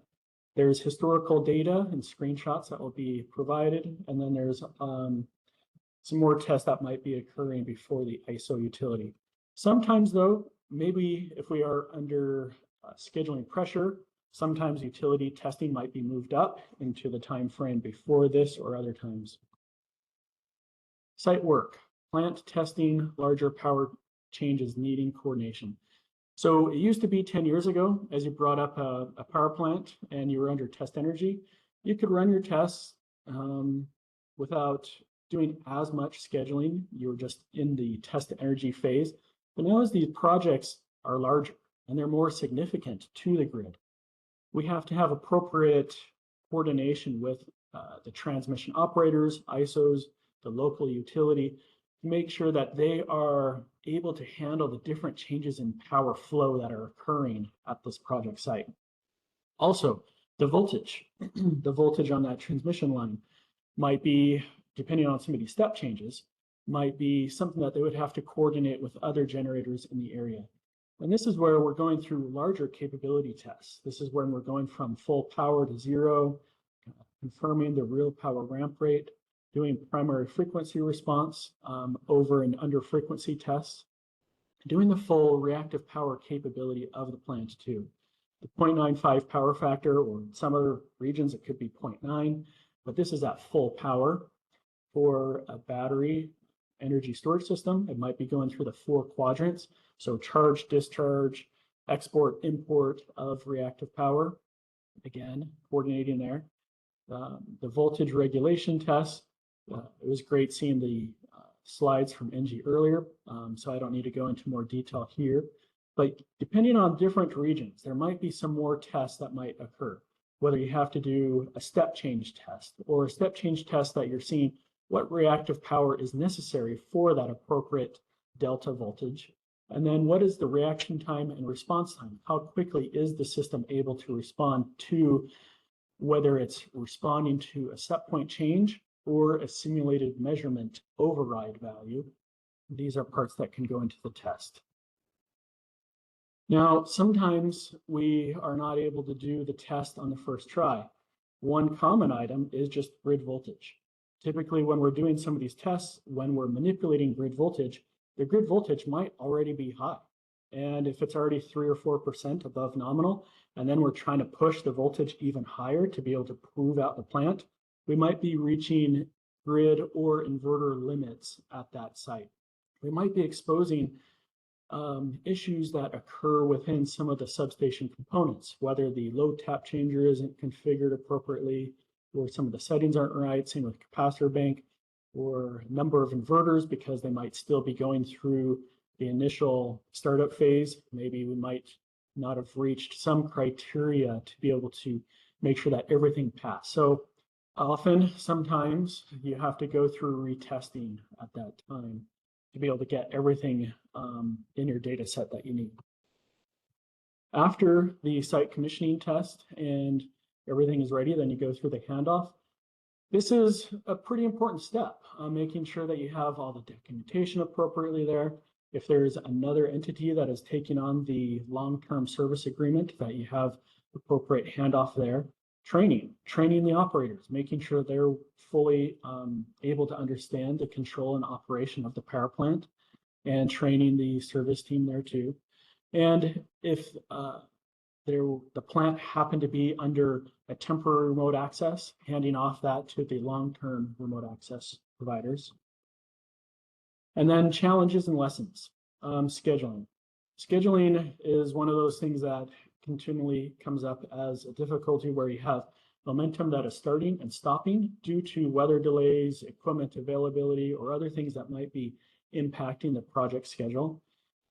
There's historical data and screenshots that will be provided, and then there's some more tests that might be occurring before the IESO utility. Sometimes though, maybe if we are under scheduling pressure, sometimes utility testing might be moved up into the time frame before this or other times. Site work, plant testing, larger power changes needing coordination. So it used to be 10 years ago, as you brought up a power plant and you were under test energy, you could run your tests without doing as much scheduling. You were just in the test energy phase. But now as these projects are larger and they're more significant to the grid, we have to have appropriate coordination with the transmission operators, ISOs, the local utility, to make sure that they are able to handle the different changes in power flow that are occurring at this project site. Also, the voltage, the voltage on that transmission line might be, depending on some of these step changes, might be something that they would have to coordinate with other generators in the area. And this is where we're going through larger capability tests. This is when we're going from full power to zero, confirming the real power ramp rate, doing primary frequency response over and under frequency tests, doing the full reactive power capability of the plant too. The 0.95 power factor, or in some other regions it could be 0.9, but this is at full power. For a battery energy storage system, it might be going through the 4 quadrants. So charge, discharge, export, import of reactive power. Again, coordinating there. The voltage regulation tests. It was great seeing the slides from Engie earlier, so I don't need to go into more detail here. But depending on different regions, there might be some more tests that might occur, whether you have to do a step change test or a step change test that you're seeing what reactive power is necessary for that appropriate delta voltage. And then what is the reaction time and response time? How quickly is the system able to respond to whether it's responding to a set point change or a simulated measurement override value? These are parts that can go into the test. Now, sometimes we are not able to do the test on the first try. One common item is just grid voltage. Typically, when we're doing some of these tests, when we're manipulating grid voltage, the grid voltage might already be high. And if it's already 3 or 4% above nominal, and then we're trying to push the voltage even higher to be able to prove out the plant, we might be reaching grid or inverter limits at that site. We might be exposing issues that occur within some of the substation components, whether the load tap changer isn't configured appropriately, or some of the settings aren't right, same with capacitor bank, or number of inverters, because they might still be going through the initial startup phase. Maybe we might not have reached some criteria to be able to make sure that everything passed. So Often, sometimes you have to go through retesting at that time to be able to get everything in your data set that you need. After the site commissioning test and everything is ready, then you go through the handoff. This is a pretty important step, making sure that you have all the documentation appropriately there. If there's another entity that is taking on the long-term service agreement, that you have appropriate handoff there. Training the operators, making sure they're fully able to understand the control and operation of the power plant, and training the service team there too. And if the plant happened to be under a temporary remote access, handing off that to the long-term remote access providers. And then challenges and lessons. Scheduling. Scheduling is one of those things that continually comes up as a difficulty, where you have momentum that is starting and stopping due to weather delays, equipment availability, or other things that might be impacting the project schedule.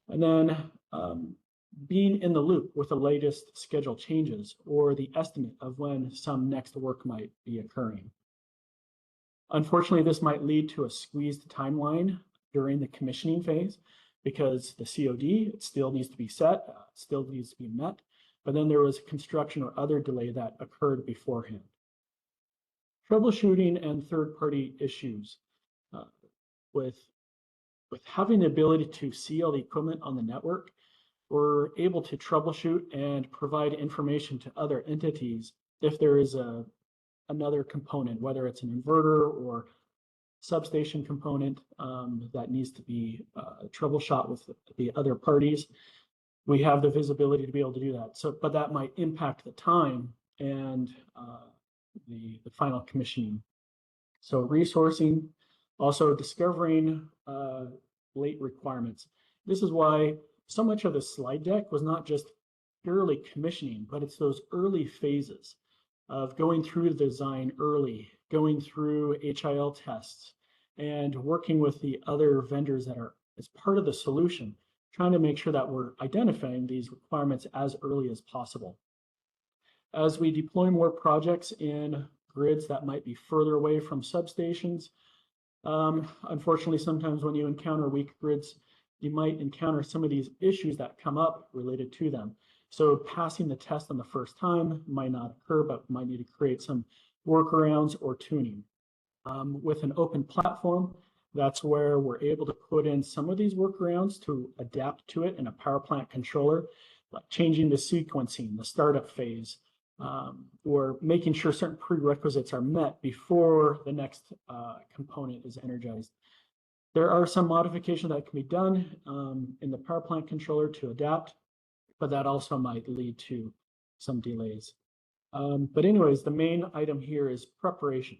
And then being in the loop with the latest schedule changes or the estimate of when some next work might be occurring. Unfortunately, this might lead to a squeezed timeline during the commissioning phase, because the COD, it still needs to be set, still needs to be met, but then there was construction or other delay that occurred beforehand. Troubleshooting and third-party issues. With having the ability to see all the equipment on the network, we're able to troubleshoot and provide information to other entities if there is another component, whether it's an inverter or substation component that needs to be troubleshot with the other parties. We have the visibility to be able to do that. So, but that might impact the time and the final commissioning. So resourcing, also discovering late requirements. This is why so much of the slide deck was not just purely commissioning, but it's those early phases of going through the design early, going through HIL tests, and working with the other vendors that are as part of the solution, trying to make sure that we're identifying these requirements as early as possible. As we deploy more projects in grids that might be further away from substations, unfortunately, sometimes when you encounter weak grids, you might encounter some of these issues that come up related to them. So passing the test on the first time might not occur, but might need to create some workarounds or tuning. With an open platform, that's where we're able to put in some of these workarounds to adapt to it in a power plant controller, like changing the sequencing, the startup phase, or making sure certain prerequisites are met before the next component is energized. There are some modifications that can be done in the power plant controller to adapt, but that also might lead to some delays. But anyways, the main item here is preparation.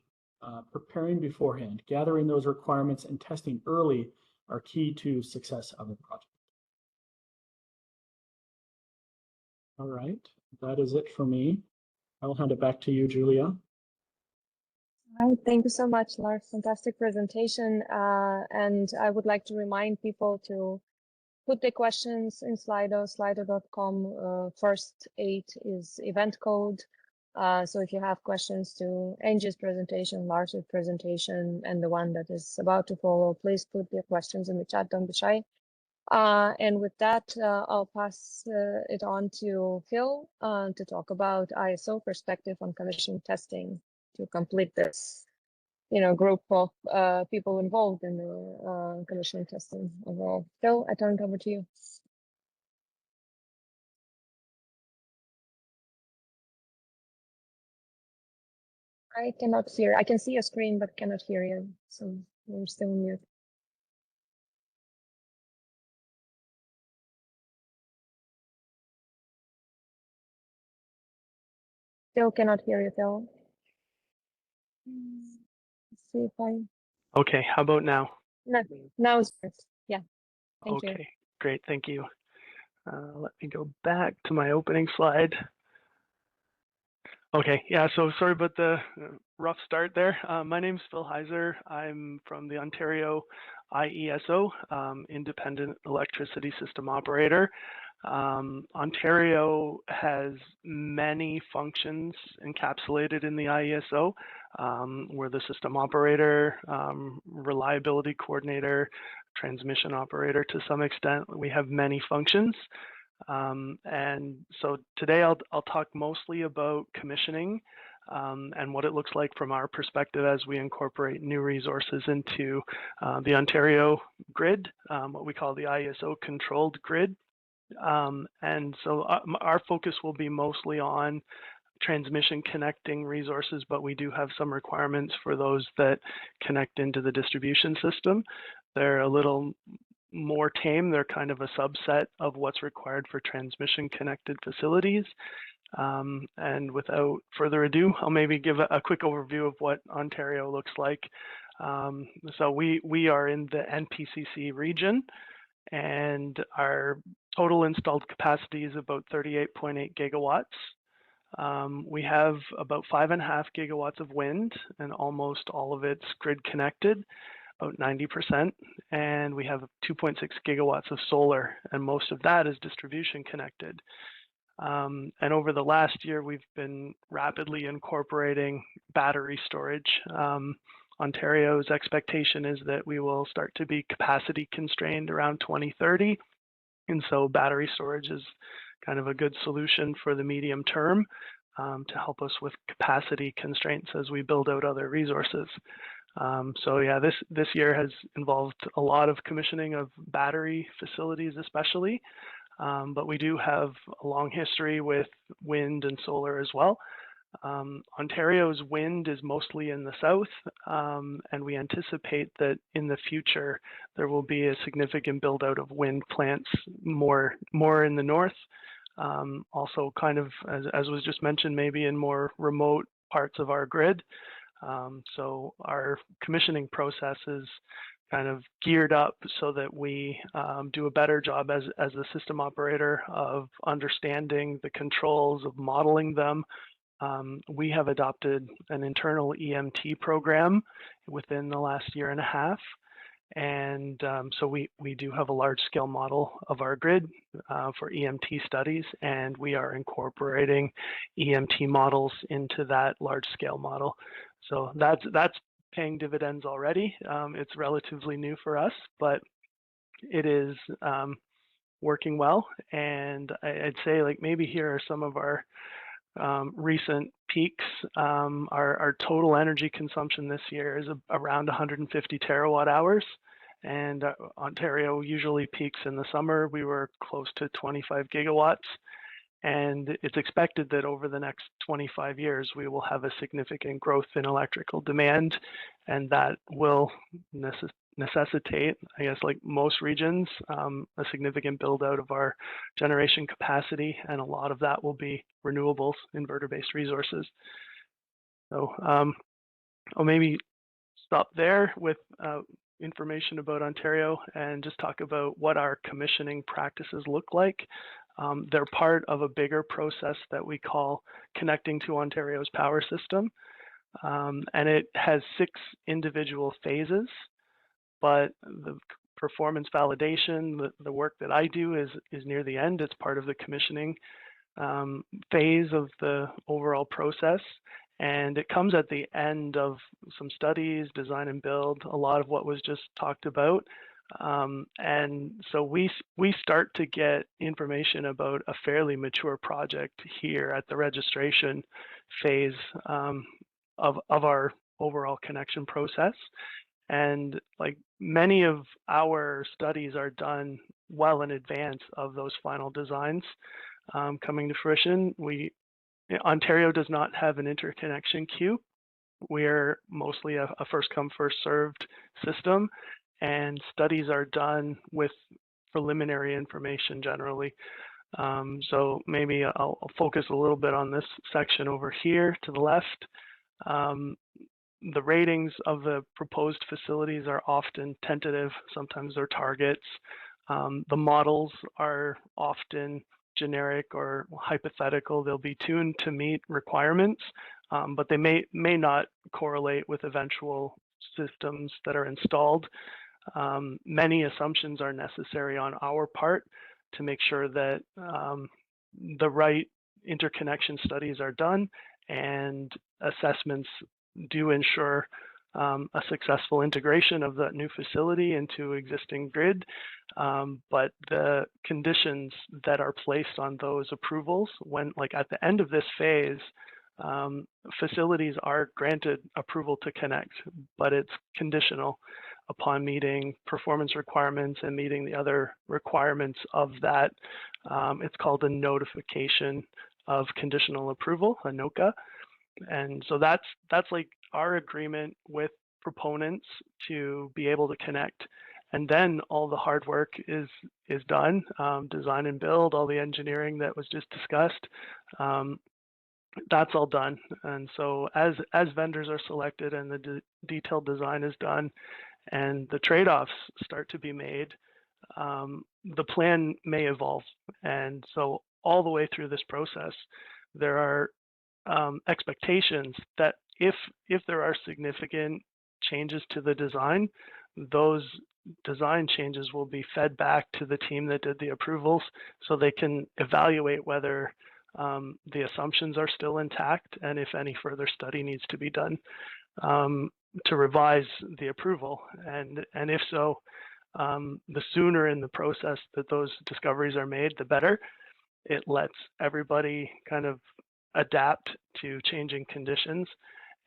Preparing beforehand, gathering those requirements and testing early are key to success of a project. All right, that is it for me. I will hand it back to you, Julia. All right, thank you so much, Lars. Fantastic presentation. And I would like to remind people to put the questions in Slido, slido.com. First 8 is event code. So if you have questions to Engie's presentation, Lars's presentation, and the one that is about to follow, please put your questions in the chat, don't be shy. And with that, I'll pass it on to Phil to talk about IESO perspective on commissioning testing to complete this, group of people involved in the commissioning testing overall. Phil, I turn it over to you. I cannot hear. I can see your screen, but cannot hear you. So you're still on mute. Still cannot hear you, Phil. Let's see if I. Okay, how about now? No, now it's good. Yeah. Thank you. Okay, great, thank you. Let me go back to my opening slide. Okay, yeah, so sorry about the rough start there. My name's Phil Hiusser. I'm from the Ontario IESO, Independent Electricity System Operator. Ontario has many functions encapsulated in the IESO. We're the system operator, reliability coordinator, transmission operator to some extent. We have many functions. And so today I'll talk mostly about commissioning and what it looks like from our perspective as we incorporate new resources into the Ontario grid, what we call the IESO controlled grid. And so our focus will be mostly on transmission connecting resources, but we do have some requirements for those that connect into the distribution system. They're a little more tame. They're kind of a subset of what's required for transmission connected facilities. And without further ado, I'll maybe give a quick overview of what Ontario looks like. So we are in the NPCC region, and our total installed capacity is about 38.8 gigawatts. We have about 5.5 gigawatts of wind, and almost all of it's grid connected, about 90%, and we have 2.6 gigawatts of solar, and most of that is distribution connected. And over the last year, we've been rapidly incorporating battery storage. Ontario's expectation is that we will start to be capacity constrained around 2030, and so battery storage is kind of a good solution for the medium term to help us with capacity constraints as we build out other resources. So yeah, this year has involved a lot of commissioning of battery facilities especially, but we do have a long history with wind and solar as well. Ontario's wind is mostly in the south, and we anticipate that in the future there will be a significant build out of wind plants more in the north. Also kind of, as was just mentioned, maybe in more remote parts of our grid. So our commissioning process is kind of geared up so that we do a better job as a system operator of understanding the controls, of modeling them. We have adopted an internal EMT program within the last year and a half. And so we do have a large scale model of our grid for EMT studies, and we are incorporating EMT models into that large scale model. So that's paying dividends already. It's relatively new for us, but it is working well. And I'd say like maybe here are some of our recent peaks. Our total energy consumption this year is around 150 terawatt hours, and Ontario usually peaks in the summer. We were close to 25 gigawatts, and it's expected that over the next 25 years we will have a significant growth in electrical demand, and that will necessitate, I guess, like most regions, a significant build out of our generation capacity, and a lot of that will be renewables, inverter-based resources. So I'll maybe stop there with information about Ontario and just talk about what our commissioning practices look like. They're part of a bigger process that we call Connecting to Ontario's Power System, and it has 6 individual phases. But the performance validation, the work that I do is near the end. It's part of the commissioning phase of the overall process. And it comes at the end of some studies, design and build, a lot of what was just talked about. And so we start to get information about a fairly mature project here at the registration phase of our overall connection process. And like many of our studies are done well in advance of those final designs coming to fruition. Ontario does not have an interconnection queue. We're mostly a first come, first served system, and studies are done with preliminary information generally. So maybe I'll focus a little bit on this section over here to the left. The ratings of the proposed facilities are often tentative, sometimes they're targets. The models are often generic or hypothetical. They'll be tuned to meet requirements, but they may not correlate with eventual systems that are installed. Many assumptions are necessary on our part to make sure that the right interconnection studies are done and assessments do ensure a successful integration of that new facility into existing grid. But the conditions that are placed on those approvals, when like at the end of this phase, facilities are granted approval to connect, but it's conditional upon meeting performance requirements and meeting the other requirements of that. It's called a notification of conditional approval, a NOCA. And so that's like our agreement with proponents to be able to connect. And then all the hard work is done, design and build, all the engineering that was just discussed. That's all done. And so as vendors are selected and the detailed design is done and the trade-offs start to be made, the plan may evolve. And so all the way through this process, there are expectations that if there are significant changes to the design, those design changes will be fed back to the team that did the approvals so they can evaluate whether the assumptions are still intact and if any further study needs to be done to revise the approval. And if so, the sooner in the process that those discoveries are made, the better. It lets everybody kind of adapt to changing conditions.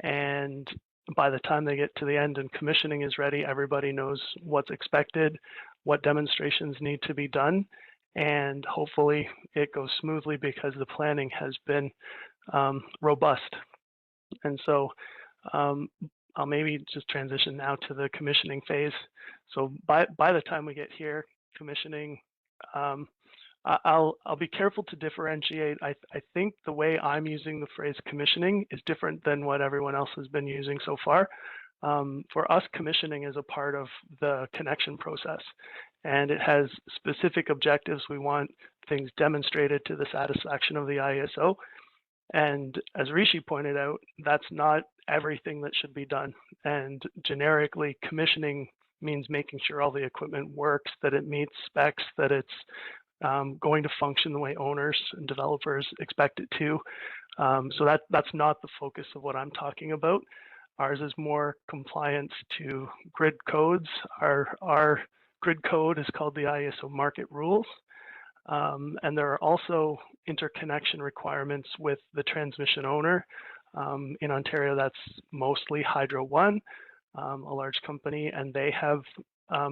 And by the time they get to the end and commissioning is ready, everybody knows what's expected, what demonstrations need to be done, and hopefully it goes smoothly because the planning has been robust. And so I'll maybe just transition now to the commissioning phase. So by the time we get here, commissioning, I'll be careful to differentiate. I think the way I'm using the phrase commissioning is different than what everyone else has been using so far. For us, commissioning is a part of the connection process, and it has specific objectives. We want things demonstrated to the satisfaction of the IESO. And as Rishi pointed out, that's not everything that should be done. And generically, commissioning means making sure all the equipment works, that it meets specs, that it's going to function the way owners and developers expect it to. So that's not the focus of what I'm talking about. Ours is more compliance to grid codes. Our grid code is called the IESO market rules. And there are also interconnection requirements with the transmission owner. In Ontario, that's mostly Hydro One, a large company, and they have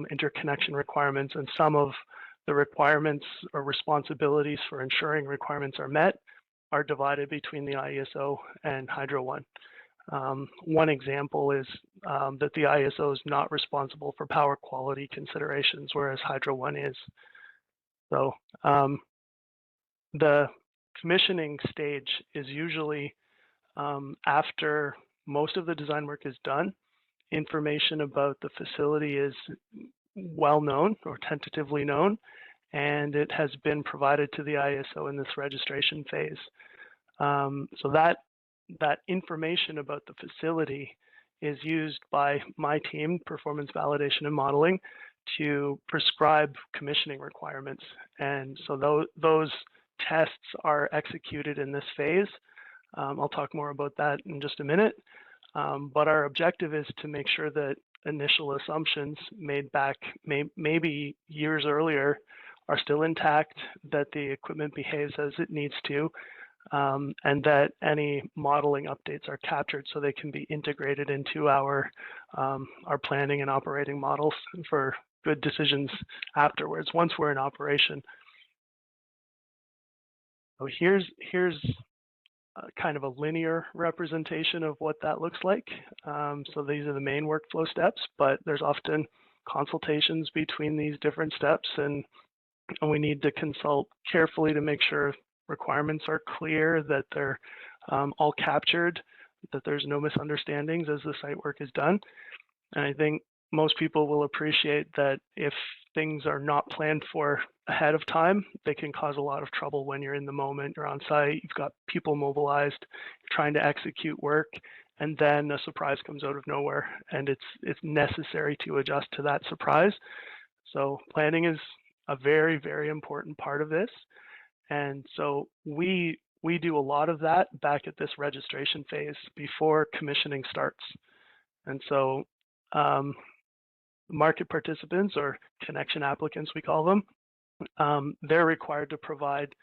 interconnection requirements, and some of the requirements or responsibilities for ensuring requirements are met are divided between the IESO and Hydro One. One example is that the IESO is not responsible for power quality considerations, whereas Hydro One is. So the commissioning stage is usually after most of the design work is done. Information about the facility is well known or tentatively known, and it has been provided to the IESO in this registration phase. So that information about the facility is used by my team, Performance Validation and Modeling, to prescribe commissioning requirements. And so those tests are executed in this phase. I'll talk more about that in just a minute. But our objective is to make sure that initial assumptions made back maybe years earlier are still intact, that the equipment behaves as it needs to, and that any modeling updates are captured so they can be integrated into our planning and operating models for good decisions afterwards, once we're in operation. So here's kind of a linear representation of what that looks like. So these are the main workflow steps, but there's often consultations between these different steps, and we need to consult carefully to make sure requirements are clear, that they're all captured, that there's no misunderstandings as the site work is done. And I think most people will appreciate that if things are not planned for ahead of time, they can cause a lot of trouble when you're in the moment, you're on site, you've got people mobilized, you're trying to execute work, and then a surprise comes out of nowhere, and it's necessary to adjust to that surprise. So planning is a very, very important part of this. And so we do a lot of that back at this registration phase before commissioning starts. And so market participants, or connection applicants we call them, they're required to provide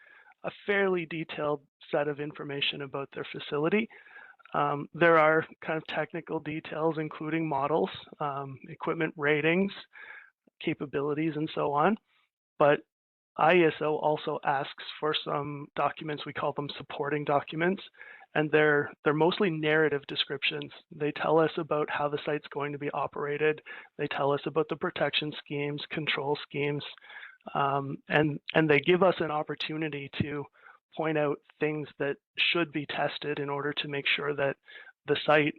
a fairly detailed set of information about their facility. There are kind of technical details, including models, equipment ratings, capabilities, and so on. But IESO also asks for some documents, we call them supporting documents, and they're mostly narrative descriptions. They tell us about how the site's going to be operated. They tell us about the protection schemes, control schemes, and they give us an opportunity to point out things that should be tested in order to make sure that the site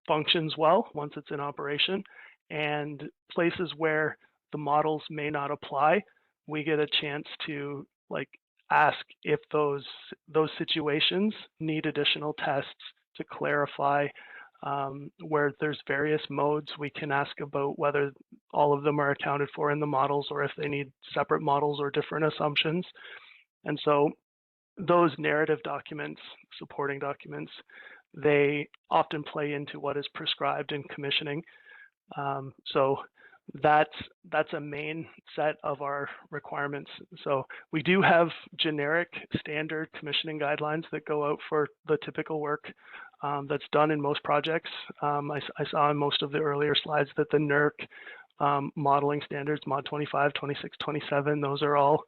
functions well once it's in operation, and places where the models may not apply, we get a chance to ask if those situations need additional tests to clarify. Where there's various modes, we can ask about whether all of them are accounted for in the models, or if they need separate models or different assumptions. And so those narrative documents, supporting documents, they often play into what is prescribed in commissioning. So that's a main set of our requirements. So we do have generic standard commissioning guidelines that go out for the typical work that's done in most projects. I saw in most of the earlier slides that the NERC modeling standards, mod 25, 26, 27, those are all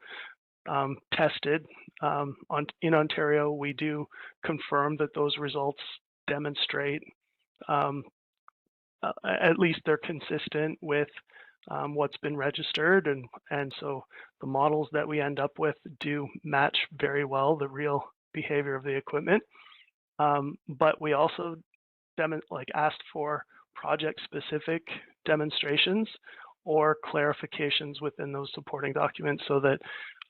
tested. In Ontario, we do confirm that those results demonstrate at least they're consistent with what's been registered, and so the models that we end up with do match very well the real behavior of the equipment. But we also asked for project-specific demonstrations or clarifications within those supporting documents, so that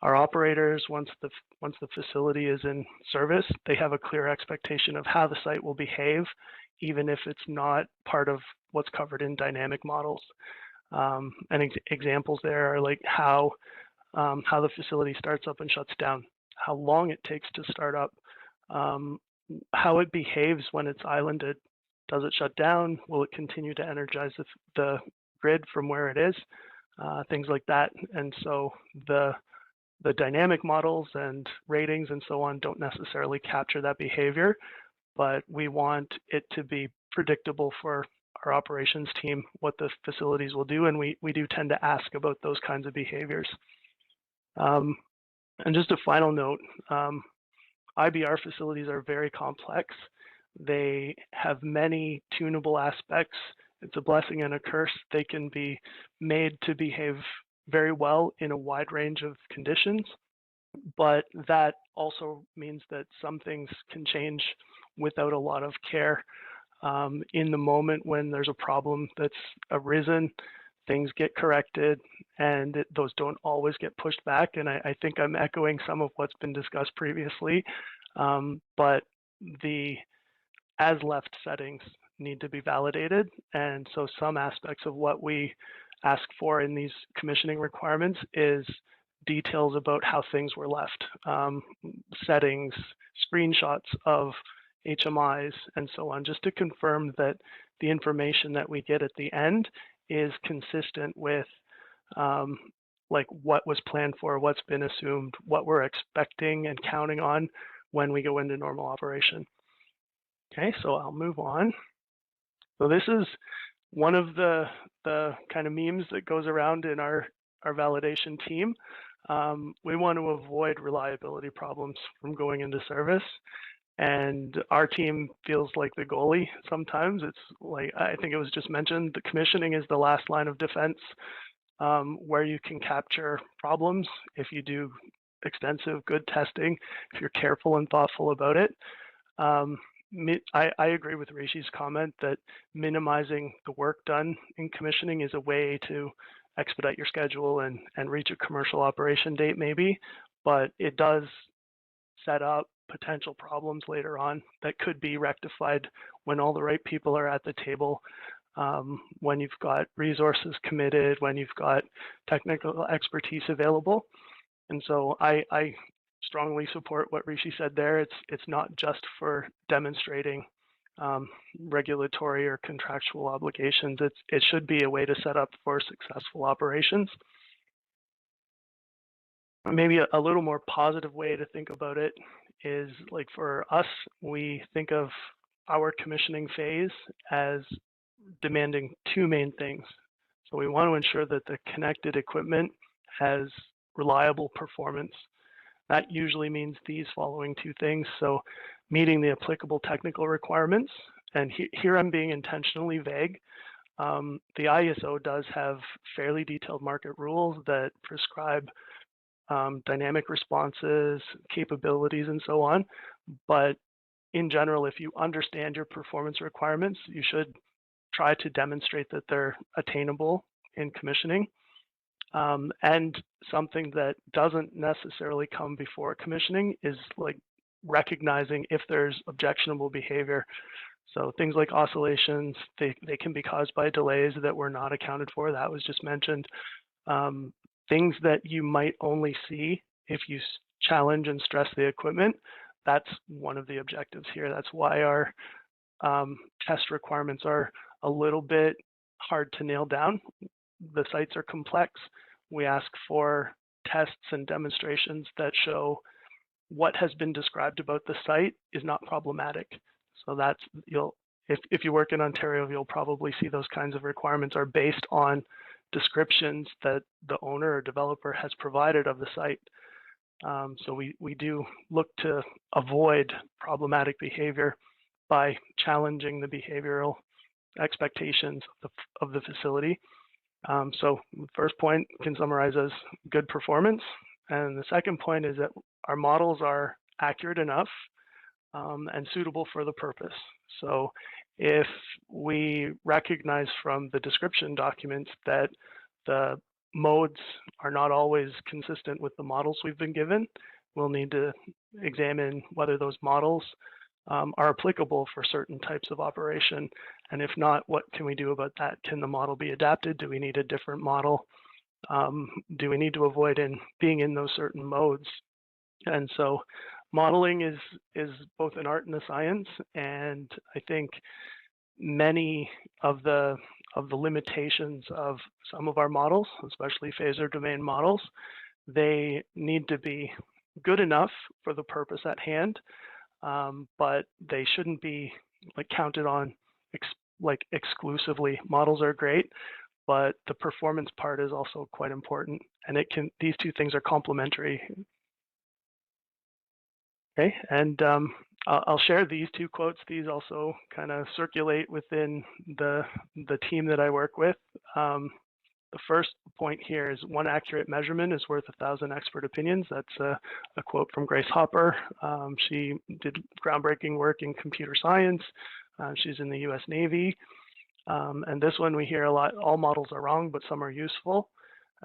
our operators, once the facility is in service, they have a clear expectation of how the site will behave, even if it's not part of what's covered in dynamic models. And examples there are like how the facility starts up and shuts down, how long it takes to start up, how it behaves when it's islanded. Does it shut down? Will it continue to energize the grid from where it is? Things like that. And so the dynamic models and ratings and so on don't necessarily capture that behavior, but we want it to be predictable for our operations team what the facilities will do, and we do tend to ask about those kinds of behaviors. And just a final note, IBR facilities are very complex. They have many tunable aspects. It's a blessing and a curse. They can be made to behave very well in a wide range of conditions, but that also means that some things can change without a lot of care. In the moment when there's a problem that's arisen, things get corrected, and those don't always get pushed back. And I think I'm echoing some of what's been discussed previously, but the as left settings need to be validated. And so some aspects of what we ask for in these commissioning requirements is details about how things were left, settings, screenshots of HMIs, and so on, just to confirm that the information that we get at the end is consistent with what was planned for, what's been assumed, what we're expecting and counting on when we go into normal operation. Okay, so I'll move on. So this is one of the kind of memes that goes around in our validation team. We want to avoid reliability problems from going into service. And our team feels like the goalie sometimes. It's like, I think it was just mentioned, the commissioning is the last line of defense, where you can capture problems if you do extensive good testing, if you're careful and thoughtful about it. I agree with Rishi's comment that minimizing the work done in commissioning is a way to expedite your schedule and reach a commercial operation date maybe, but it does set up potential problems later on that could be rectified when all the right people are at the table, when you've got resources committed, when you've got technical expertise available. And so I strongly support what Rishi said there. It's not just for demonstrating regulatory or contractual obligations. It should be a way to set up for successful operations. Maybe a little more positive way to think about it is, like, for us, we think of our commissioning phase as demanding two main things. So we want to ensure that the connected equipment has reliable performance. That usually means these following two things. So meeting the applicable technical requirements, and here I'm being intentionally vague. The IESO does have fairly detailed market rules that prescribe dynamic responses, capabilities, and so on. But in general, if you understand your performance requirements, you should try to demonstrate that they're attainable in commissioning. And something that doesn't necessarily come before commissioning is like recognizing if there's objectionable behavior. So things like oscillations, they can be caused by delays that were not accounted for. That was just mentioned. Things that you might only see if you challenge and stress the equipment. That's one of the objectives here. That's why our test requirements are a little bit hard to nail down. The sites are complex. We ask for tests and demonstrations that show what has been described about the site is not problematic. So that's, if you work in Ontario, you'll probably see those kinds of requirements are based on descriptions that the owner or developer has provided of the site. So we do look to avoid problematic behavior by challenging the behavioral expectations of the facility. So the first point can summarize as good performance. And the second point is that our models are accurate enough and suitable for the purpose. So if we recognize from the description documents that the modes are not always consistent with the models we've been given, we'll need to examine whether those models are applicable for certain types of operation. And if not, what can we do about that? Can the model be adapted? Do we need a different model? Do we need to avoid being in those certain modes? And so modeling is both an art and a science. And I think many of the limitations of some of our models, especially phasor domain models, they need to be good enough for the purpose at hand, but they shouldn't be like counted on exclusively. Models are great, but the performance part is also quite important, and these two things are complementary. Okay, and I'll share these two quotes. These also kind of circulate within the team that I work with. The first point here is, one accurate measurement is worth 1,000 expert opinions. That's a quote from Grace Hopper. She did groundbreaking work in computer science. She's in the US Navy. And this one we hear a lot: all models are wrong, but some are useful.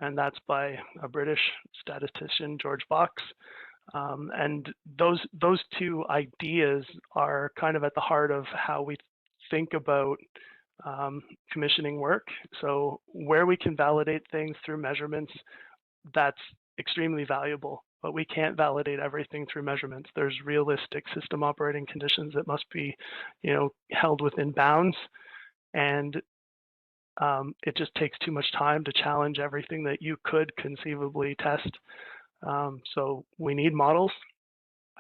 And that's by a British statistician, George Box. And those two ideas are kind of at the heart of how we think about commissioning work. So where we can validate things through measurements, that's extremely valuable, but we can't validate everything through measurements. There's realistic system operating conditions that must be, held within bounds. And it just takes too much time to challenge everything that you could conceivably test. So we need models.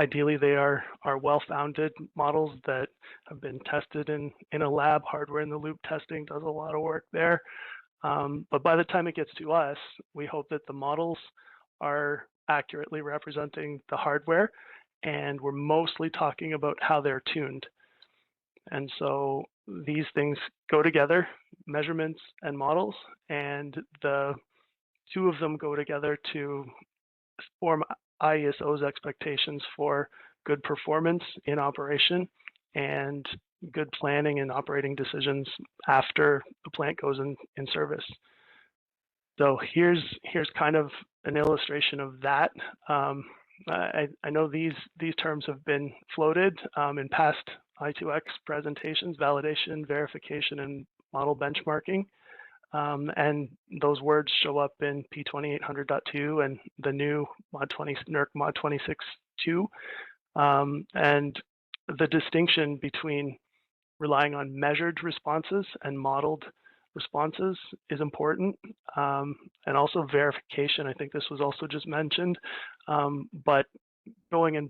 Ideally, they are well-founded models that have been tested in a lab. Hardware in the loop testing does a lot of work there. But by the time it gets to us, we hope that the models are accurately representing the hardware, and we're mostly talking about how they're tuned. And so these things go together, measurements and models, and the two of them go together to form IESO's expectations for good performance in operation and good planning and operating decisions after the plant goes in service. So here's kind of an illustration of that. I know these terms have been floated in past i2X presentations: validation, verification, and model benchmarking. And those words show up in P2800.2 and the new NERC mod 26.2. And the distinction between relying on measured responses and modeled responses is important, and also verification. I think this was also just mentioned, but going and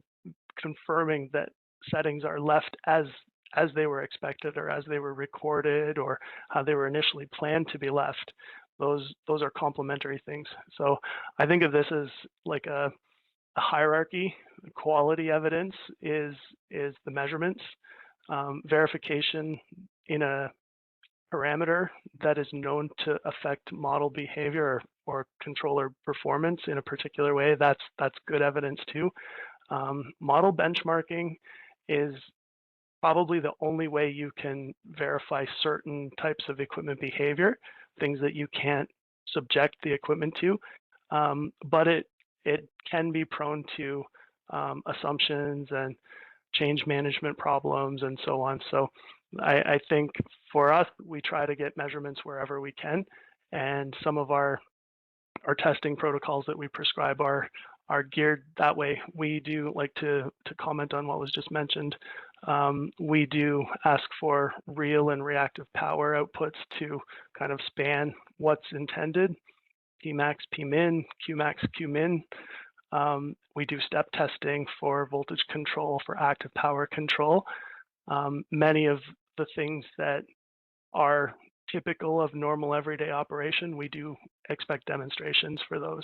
confirming that settings are left as they were expected, or as they were recorded, or how they were initially planned to be left. Those are complementary things. So I think of this as like a hierarchy. Quality evidence is the measurements. Verification in a parameter that is known to affect model behavior or controller performance in a particular way, that's good evidence too. Model benchmarking is probably the only way you can verify certain types of equipment behavior, things that you can't subject the equipment to, but it can be prone to assumptions and change management problems and so on. So I think for us, we try to get measurements wherever we can, and some of our testing protocols that we prescribe are geared that way. We do like to comment on what was just mentioned. We do ask for real and reactive power outputs to kind of span what's intended: Pmax, Pmin, Qmax, Qmin. We do step testing for voltage control, for active power control. Many of the things that are typical of normal everyday operation, we do expect demonstrations for those.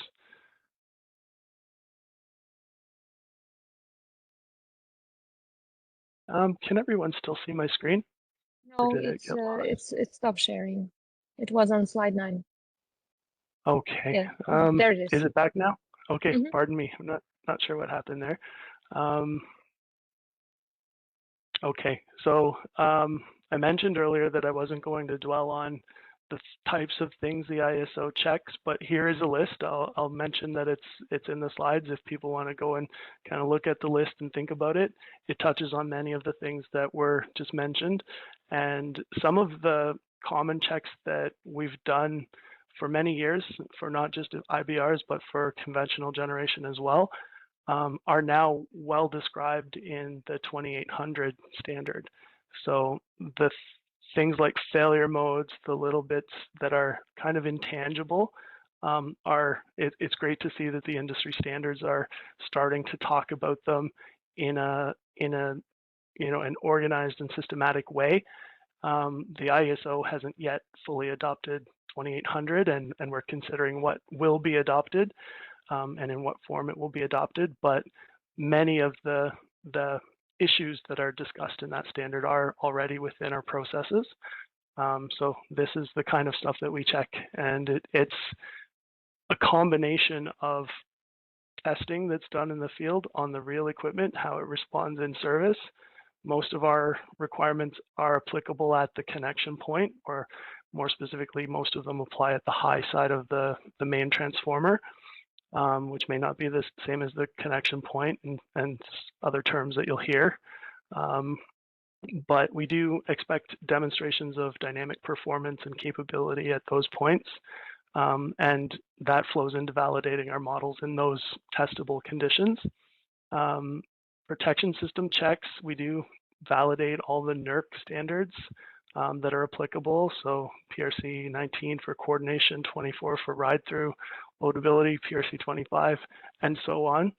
Can everyone still see my screen? No, it's stopped sharing. It was on slide 9. Okay. Yeah, there it is. Is it back now? Okay, Mm-hmm. Pardon me. I'm not sure what happened there. Okay, so I mentioned earlier that I wasn't going to dwell on the types of things the IESO checks, but here is a list. I'll mention that it's in the slides if people want to go and kind of look at the list and think about it. It touches on many of the things that were just mentioned, and some of the common checks that we've done for many years, for not just IBRs, but for conventional generation as well, are now well described in the 2800 standard. So the things like failure modes, the little bits that are kind of intangible, it's great to see that the industry standards are starting to talk about them in an organized and systematic way. The IESO hasn't yet fully adopted 2800, and we're considering what will be adopted and in what form it will be adopted. But many of the issues that are discussed in that standard are already within our processes. So this is the kind of stuff that we check, and it's a combination of testing that's done in the field on the real equipment, how it responds in service. Most of our requirements are applicable at the connection point, or more specifically, most of them apply at the high side of the main transformer, which may not be the same as the connection point, and other terms that you'll hear. But we do expect demonstrations of dynamic performance and capability at those points, and that flows into validating our models in those testable conditions. Protection system checks, we do validate all the NERC standards that are applicable. So PRC 19 for coordination, 24 for ride-through, loadability, PRC 25, and so on.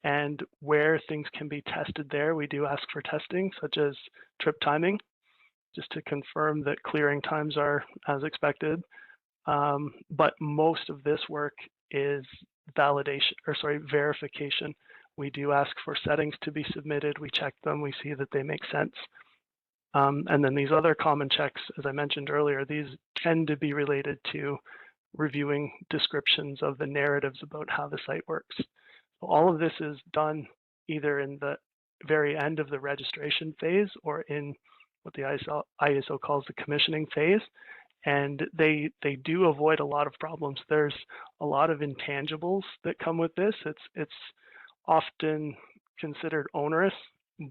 And where things can be tested there, we do ask for testing, such as trip timing, just to confirm that clearing times are as expected. But most of this work is verification. We do ask for settings to be submitted. We check them. We see that they make sense. And then these other common checks, as I mentioned earlier, these tend to be related to reviewing descriptions of the narratives about how the site works. So all of this is done either in the very end of the registration phase or in what the IESO calls the commissioning phase. and they do avoid a lot of problems. There's a lot of intangibles that come with this. It's often considered onerous,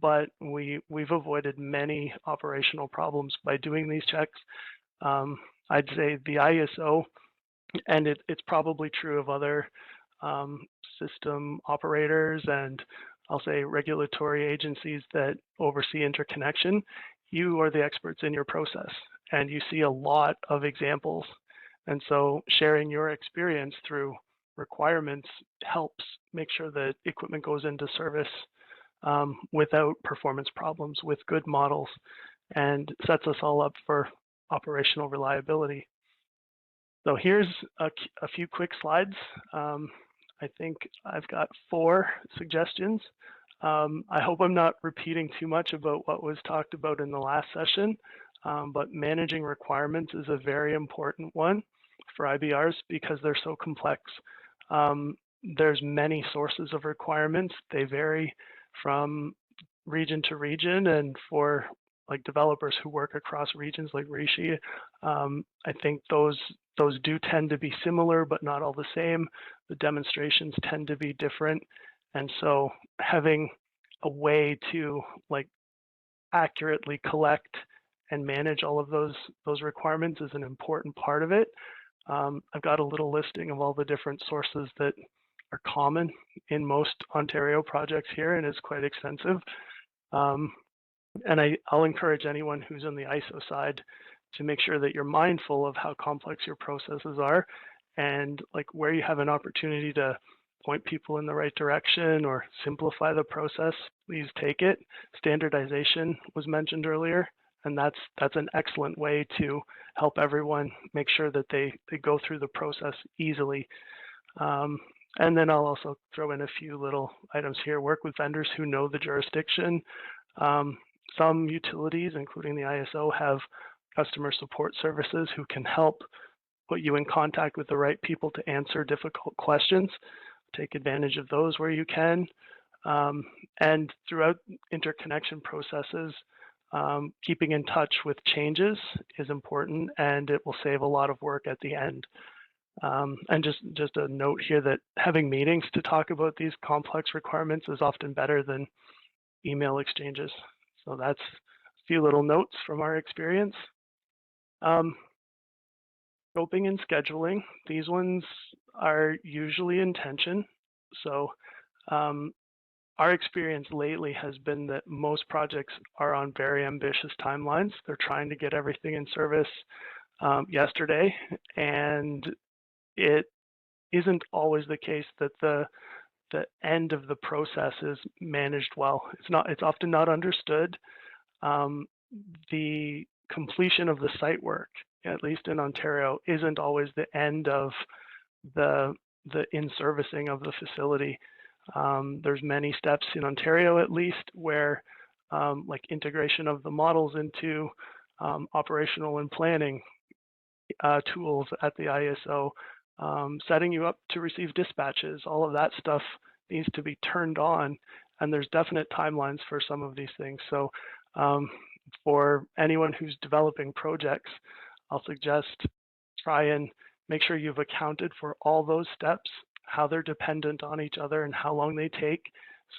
but we've avoided many operational problems by doing these checks. I'd say the IESO, and it's probably true of other system operators and I'll say regulatory agencies that oversee interconnection, you are the experts in your process and you see a lot of examples. And so sharing your experience through requirements helps make sure that equipment goes into service without performance problems, with good models, and sets us all up for operational reliability. So here's a few quick slides. I think I've got 4 suggestions. I hope I'm not repeating too much about what was talked about in the last session, but managing requirements is a very important one for IBRs because they're so complex. There's many sources of requirements. They vary from region to region, and for like developers who work across regions like Rishi, I think those do tend to be similar, but not all the same. The demonstrations tend to be different. And so having a way to like accurately collect and manage all of those requirements is an important part of it. I've got a little listing of all the different sources that are common in most Ontario projects here, and it's quite extensive. And I'll encourage anyone who's on the IESO side to make sure that you're mindful of how complex your processes are, and like where you have an opportunity to point people in the right direction or simplify the process, please take it. Standardization was mentioned earlier, and that's an excellent way to help everyone make sure that they go through the process easily. And then I'll also throw in a few little items here. Work with vendors who know the jurisdiction. Some utilities, including the IESO, have customer support services who can help put you in contact with the right people to answer difficult questions. Take advantage of those where you can. And throughout interconnection processes, keeping in touch with changes is important, and it will save a lot of work at the end. And just a note here that having meetings to talk about these complex requirements is often better than email exchanges. So that's a few little notes from our experience. Scoping and scheduling, these ones are usually in tension. So our experience lately has been that most projects are on very ambitious timelines. They're trying to get everything in service yesterday, and it isn't always the case that the end of the process is managed well. It's often not understood. The completion of the site work, at least in Ontario, isn't always the end of the in-servicing of the facility. There's many steps in Ontario, at least, where like integration of the models into operational and planning tools at the IESO, setting you up to receive dispatches, all of that stuff needs to be turned on, and there's definite timelines for some of these things. So for anyone who's developing projects, I'll suggest try and make sure you've accounted for all those steps, how they're dependent on each other and how long they take,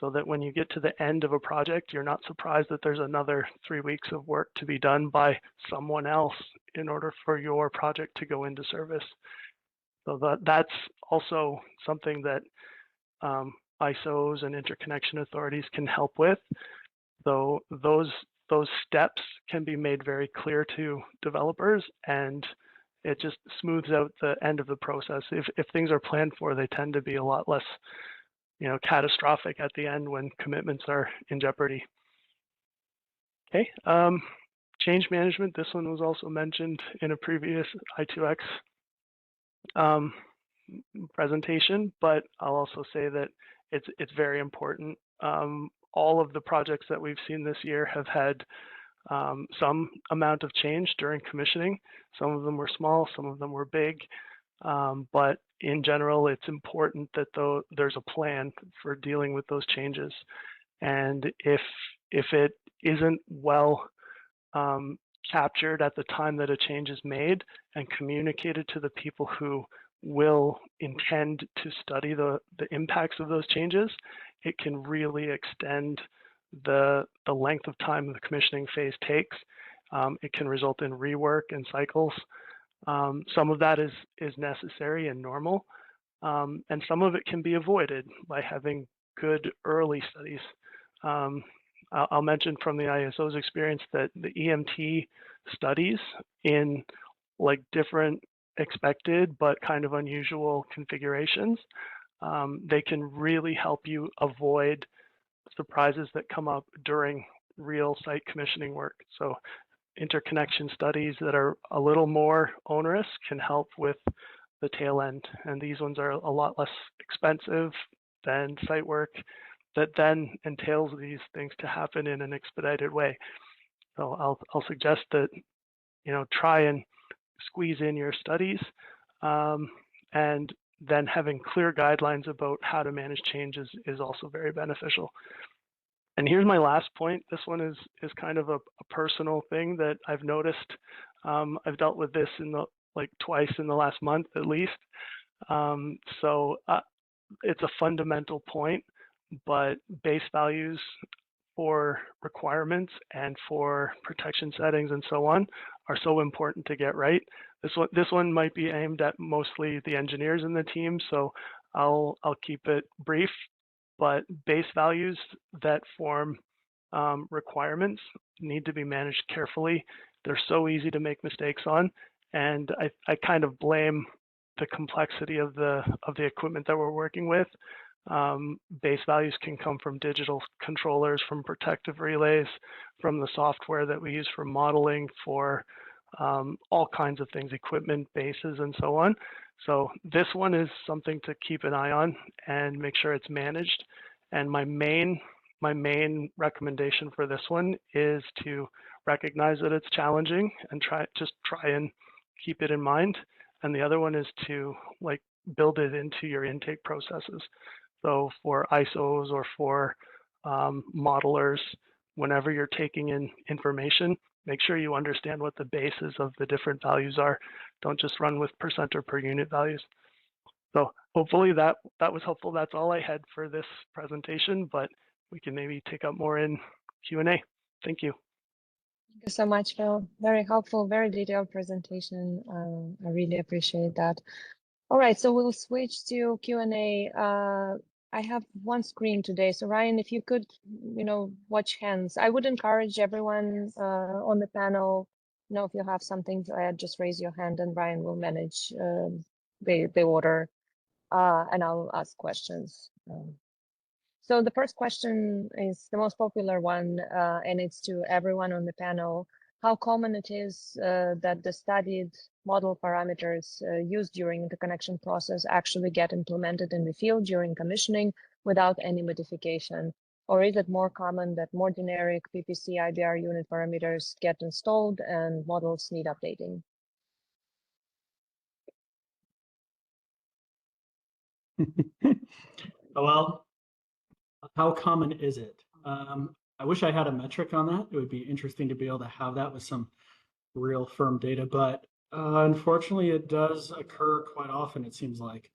so that when you get to the end of a project, you're not surprised that there's another 3 weeks of work to be done by someone else in order for your project to go into service. So that's also something that ISOs and interconnection authorities can help with. So those steps can be made very clear to developers, and it just smooths out the end of the process. If things are planned for, they tend to be a lot less, catastrophic at the end when commitments are in jeopardy. Okay, change management. This one was also mentioned in a previous i2X presentation, but I'll also say that it's very important. All of the projects that we've seen this year have had some amount of change during commissioning. Some of them were small, some of them were big, but in general, it's important that there's a plan for dealing with those changes. And if it isn't well captured at the time that a change is made and communicated to the people who will intend to study the impacts of those changes, it can really extend the length of time the commissioning phase takes. It can result in rework and cycles. Some of that is necessary and normal, and some of it can be avoided by having good early studies. I'll mention from the IESO's experience that the EMT studies in like different expected but kind of unusual configurations, they can really help you avoid surprises that come up during real site commissioning work. So interconnection studies that are a little more onerous can help with the tail end. And these ones are a lot less expensive than site work that then entails these things to happen in an expedited way. So I'll suggest that, you know, try and squeeze in your studies, and then having clear guidelines about how to manage changes is also very beneficial. And here's my last point. This one is kind of a personal thing that I've noticed. I've dealt with this in the twice in the last month at least. So it's a fundamental point, but base values for requirements and for protection settings and so on are so important to get right. This one might be aimed at mostly the engineers in the team, so I'll keep it brief. But base values that form requirements need to be managed carefully. They're so easy to make mistakes on, and I kind of blame the complexity of the equipment that we're working with. Base values can come from digital controllers, from protective relays, from the software that we use for modeling, for all kinds of things, equipment bases and so on. So this one is something to keep an eye on and make sure it's managed. And my main recommendation for this one is to recognize that it's challenging and try and keep it in mind. And the other one is to build it into your intake processes. So for ISOs or for modelers, whenever you're taking in information, make sure you understand what the bases of the different values are. Don't just run with percent or per unit values. So hopefully that was helpful. That's all I had for this presentation, but we can maybe take up more in Q&A. Thank you. Thank you so much, Phil. Very helpful, very detailed presentation. I really appreciate that. All right, so we'll switch to Q&A. I have one screen today. So Ryan, if you could, watch hands. I would encourage everyone on the panel, if you have something to add, just raise your hand and Ryan will manage the order and I'll ask questions. So the first question is the most popular one, and it's to everyone on the panel. How common it is that the studied model parameters used during the interconnection process actually get implemented in the field during commissioning without any modification? Or is it more common that more generic PPC IBR unit parameters get installed and models need updating? Well, how common is it? I wish I had a metric on that. It would be interesting to be able to have that with some real firm data, but unfortunately it does occur quite often, it seems like,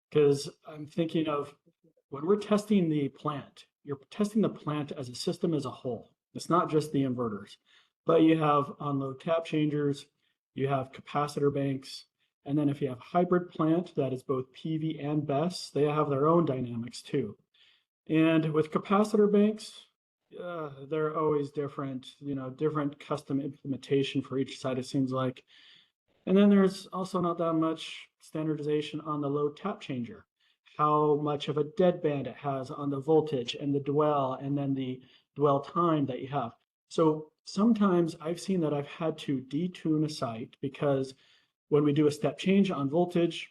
because I'm thinking of when we're testing the plant, you're testing the plant as a system as a whole. It's not just the inverters, but you have on-load tap changers, you have capacitor banks, and then if you have hybrid plant that is both PV and BESS, they have their own dynamics too. And with capacitor banks, they're always different, different custom implementation for each site, it seems like. And then there's also not that much standardization on the load tap changer, how much of a deadband it has on the voltage and the dwell, and then the dwell time that you have. So sometimes I've seen that I've had to detune a site because when we do a step change on voltage,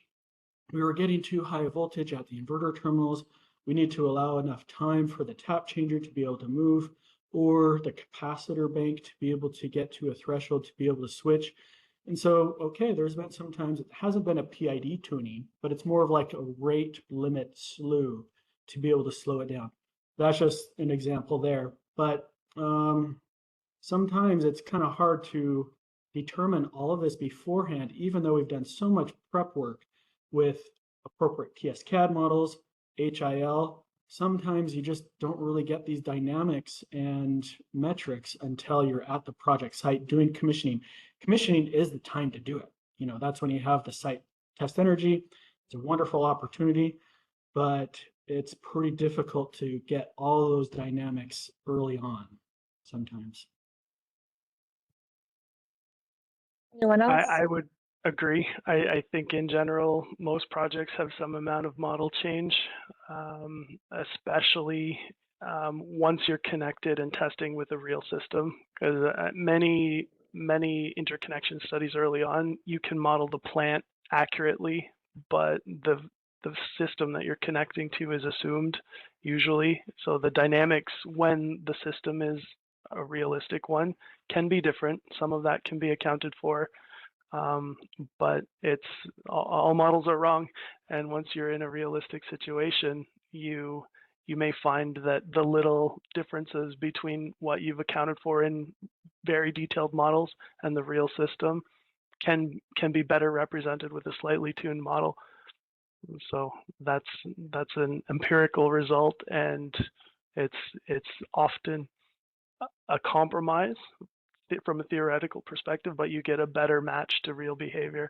we were getting too high a voltage at the inverter terminals. We need to allow enough time for the tap changer to be able to move, or the capacitor bank to be able to get to a threshold to be able to switch. And so, okay, there's been sometimes it hasn't been a PID tuning, but it's more of like a rate limit slew to be able to slow it down. That's just an example there. But sometimes it's kind of hard to determine all of this beforehand, even though we've done so much prep work with appropriate TS-CAD models, HIL. Sometimes you just don't really get these dynamics and metrics until you're at the project site doing commissioning. Commissioning is the time to do it. You know, that's when you have the site test energy. It's a wonderful opportunity, but it's pretty difficult to get all those dynamics early on sometimes. Anyone else? I would agree. I think in general, most projects have some amount of model change, especially once you're connected and testing with a real system, because many interconnection studies early on, you can model the plant accurately, but the system that you're connecting to is assumed usually. So the dynamics when the system is a realistic one can be different. Some of that can be accounted for, but it's all models are wrong. And once you're in a realistic situation, you may find that the little differences between what you've accounted for in very detailed models and the real system can be better represented with a slightly tuned model. So that's an empirical result, and it's often a compromise from a theoretical perspective, but you get a better match to real behavior.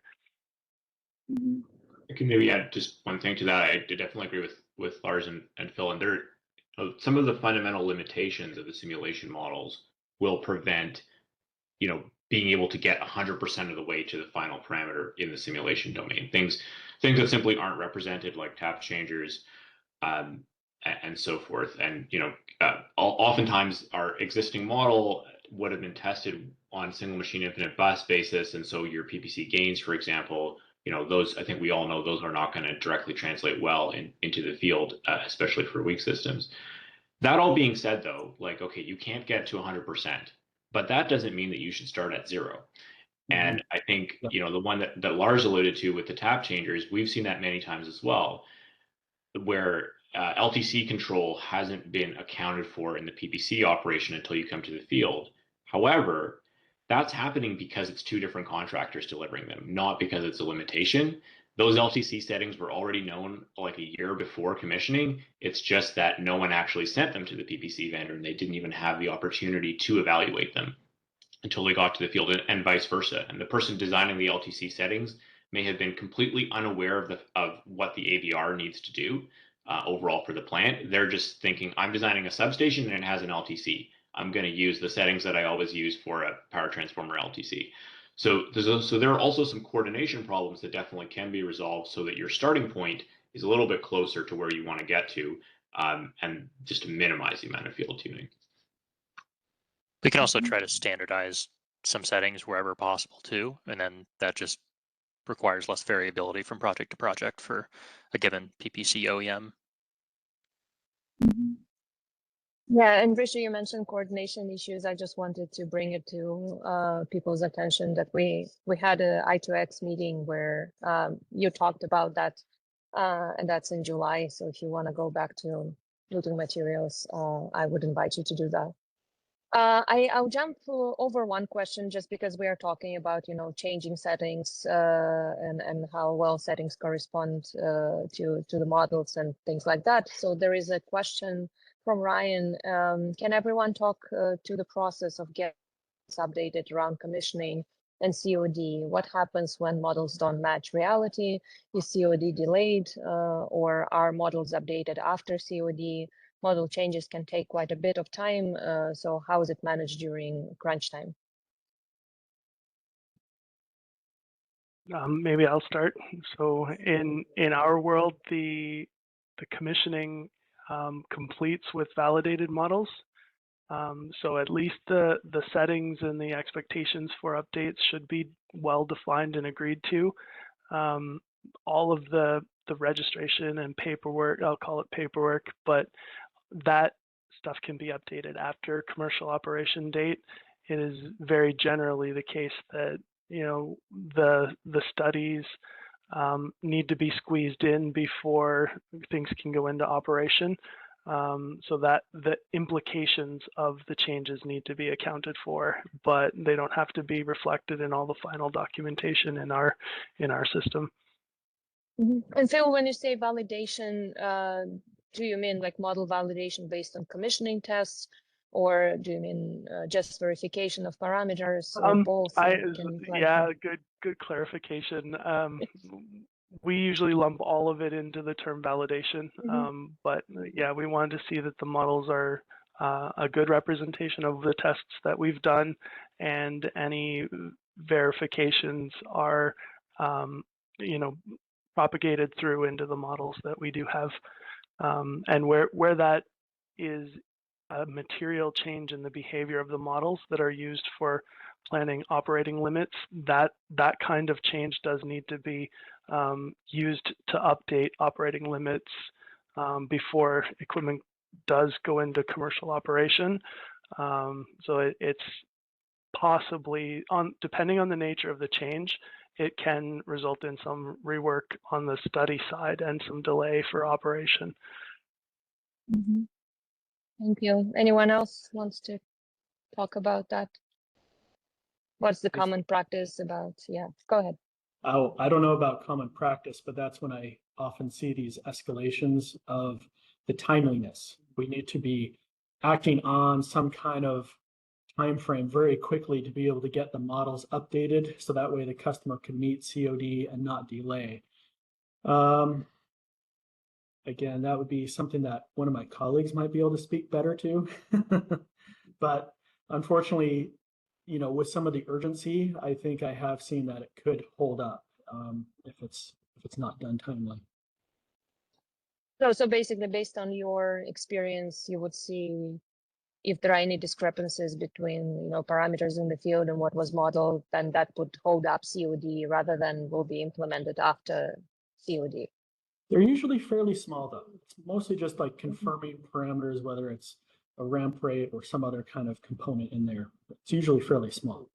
I can maybe add just one thing to that. I definitely agree with Lars and Phil, and there some of the fundamental limitations of the simulation models will prevent, you know, being able to get 100% of the way to the final parameter in the simulation domain. Things that simply aren't represented, like tap changers, and so forth. And you know, oftentimes our existing model would have been tested on single machine infinite bus basis, and so your PPC gains, for example, you know, those, I think we all know those are not going to directly translate well into the field, especially for weak systems. That all being said, though, like, okay, you can't get to 100%, but that doesn't mean that you should start at 0. And I think, you know, the one that Lars alluded to with the tap changers, we've seen that many times as well, where LTC control hasn't been accounted for in the PPC operation until you come to the field. However, that's happening because it's two different contractors delivering them, not because it's a limitation. Those LTC settings were already known like a year before commissioning. It's just that no one actually sent them to the PPC vendor, and they didn't even have the opportunity to evaluate them until they got to the field, and vice versa. And the person designing the LTC settings may have been completely unaware of what the AVR needs to do overall for the plant. They're just thinking, I'm designing a substation and it has an LTC. I'm going to use the settings that I always use for a power transformer LTC. So there are also some coordination problems that definitely can be resolved so that your starting point is a little bit closer to where you want to get to, and just to minimize the amount of field tuning. We can also try to standardize some settings wherever possible too, and then that just requires less variability from project to project for a given PPC OEM. Yeah, and Rishi, you mentioned coordination issues. I just wanted to bring it to people's attention that we had a i2X meeting where you talked about that, and that's in July. So if you want to go back to looting materials, I would invite you to do that. I'll jump over one question just because we are talking about, you know, changing settings and how well settings correspond to the models and things like that. So there is a question from Ryan. Can everyone talk to the process of getting updated around commissioning and COD? What happens when models don't match reality? Is COD delayed or are models updated after COD? Model changes can take quite a bit of time. So how is it managed during crunch time? Maybe I'll start. So in our world, the commissioning completes with validated models. So at least the settings and the expectations for updates should be well defined and agreed to. All of the registration and paperwork, I'll call it paperwork, but that stuff can be updated after commercial operation date. It is very generally the case that, you know, the studies need to be squeezed in before things can go into operation. so that the implications of the changes need to be accounted for, but they don't have to be reflected in all the final documentation in our system. And Phil, when you say validation, do you mean like model validation based on commissioning tests, or do you mean just verification of parameters, or both? Yeah, good clarification. We usually lump all of it into the term validation, but yeah, we wanted to see that the models are a good representation of the tests that we've done, and any verifications are, propagated through into the models that we do have, and where that is a material change in the behavior of the models that are used for planning operating limits, that kind of change does need to be used to update operating limits before equipment does go into commercial operation. So it's possibly, depending on the nature of the change, it can result in some rework on the study side and some delay for operation. Thank you. Anyone else wants to talk about that? What's the common practice about? Yeah, go ahead. Oh, I don't know about common practice, but that's when I often see these escalations of the timeliness. We need to be acting on some kind of time frame very quickly to be able to get the models updated, so that way the customer can meet COD and not delay. Again, that would be something that one of my colleagues might be able to speak better to. But unfortunately, with some of the urgency, I think I have seen that it could hold up if it's not done timely. So basically, based on your experience, you would see if there are any discrepancies between parameters in the field and what was modeled, then that would hold up COD rather than will be implemented after COD. They're usually fairly small, though. It's mostly just like confirming parameters, whether it's a ramp rate or some other kind of component in there. It's usually fairly small.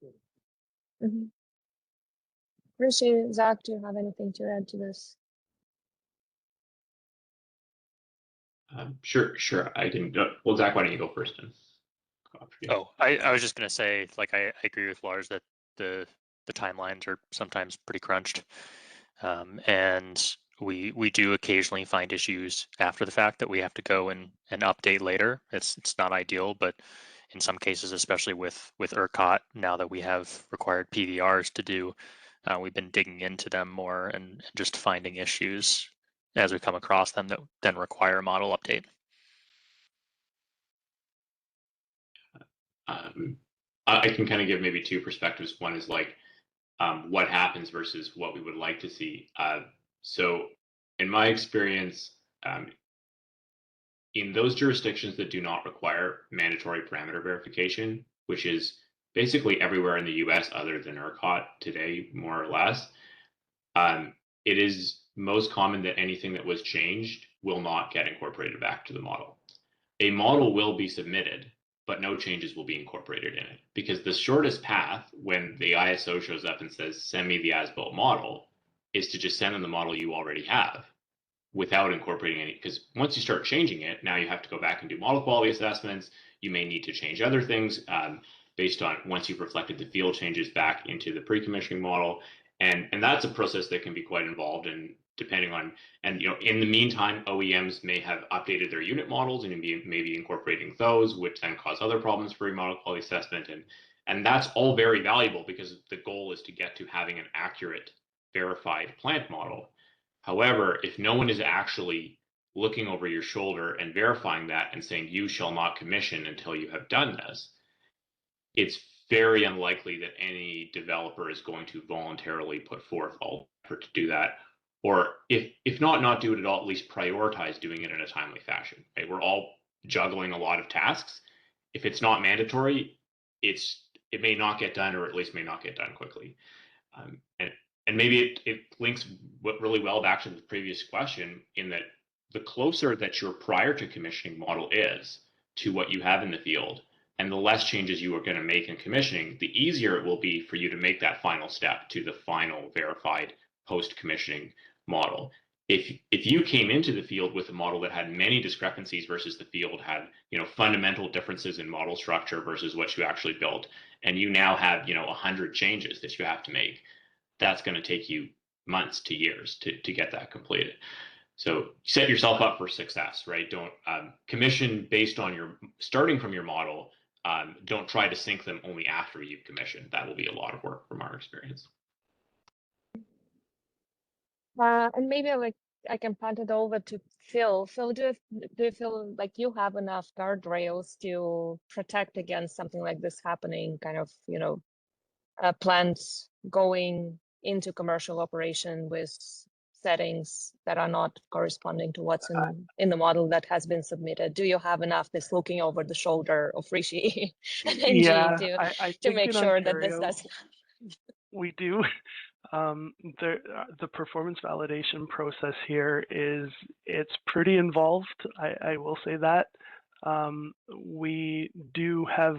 Rishi, Zach, do you have anything to add to this? Sure. I can. Well, Zach, why don't you go first? I was just going to say, like, I agree with Lars that the timelines are sometimes pretty crunched, and we do occasionally find issues after the fact that we have to go and update later. It's not ideal, but in some cases, especially with ERCOT, now that we have required PVRs to do, we've been digging into them more and just finding issues as we come across them that then require a model update. I can kind of give maybe two perspectives. One is like what happens versus what we would like to see. So in my experience, in those jurisdictions that do not require mandatory parameter verification, which is basically everywhere in the US other than ERCOT today, more or less, it is most common that anything that was changed will not get incorporated back to the model. A model will be submitted, but no changes will be incorporated in it, because the shortest path when the IESO shows up and says, send me the as-built model, is to just send them the model you already have without incorporating any, because once you start changing it, now you have to go back and do model quality assessments. You may need to change other things based on once you've reflected the field changes back into the pre-commissioning model. And that's a process that can be quite involved, and depending on, and in the meantime, OEMs may have updated their unit models and maybe incorporating those, which then cause other problems for model quality assessment. And that's all very valuable, because the goal is to get to having an accurate, verified plant model. However, if no one is actually looking over your shoulder and verifying that and saying you shall not commission until you have done this, it's very unlikely that any developer is going to voluntarily put forth all effort to do that, or if not do it at all, at least prioritize doing it in a timely fashion. Right? We're all juggling a lot of tasks. If it's not mandatory, it may not get done, or at least may not get done quickly. And maybe it links really well back to the previous question, in that the closer that your prior to commissioning model is to what you have in the field, and the less changes you are going to make in commissioning, the easier it will be for you to make that final step to the final verified post-commissioning model. if you came into the field with a model that had many discrepancies versus the field had, fundamental differences in model structure versus what you actually built, and you now have, 100 changes that you have to make, that's going to take you months to years to get that completed. So set yourself up for success, right? Don't commission based on starting from your model. Don't try to sync them only after you've commissioned. That will be a lot of work from our experience. And maybe I can punt it over to Phil. Phil, do you feel like you have enough guardrails to protect against something like this happening? Kind of, plants going into commercial operation with settings that are not corresponding to what's in the model that has been submitted. Do you have enough this looking over the shoulder of Rishi and Engie I to make sure Ontario, that this does? We do. The performance validation process here it's pretty involved. I will say that. We do have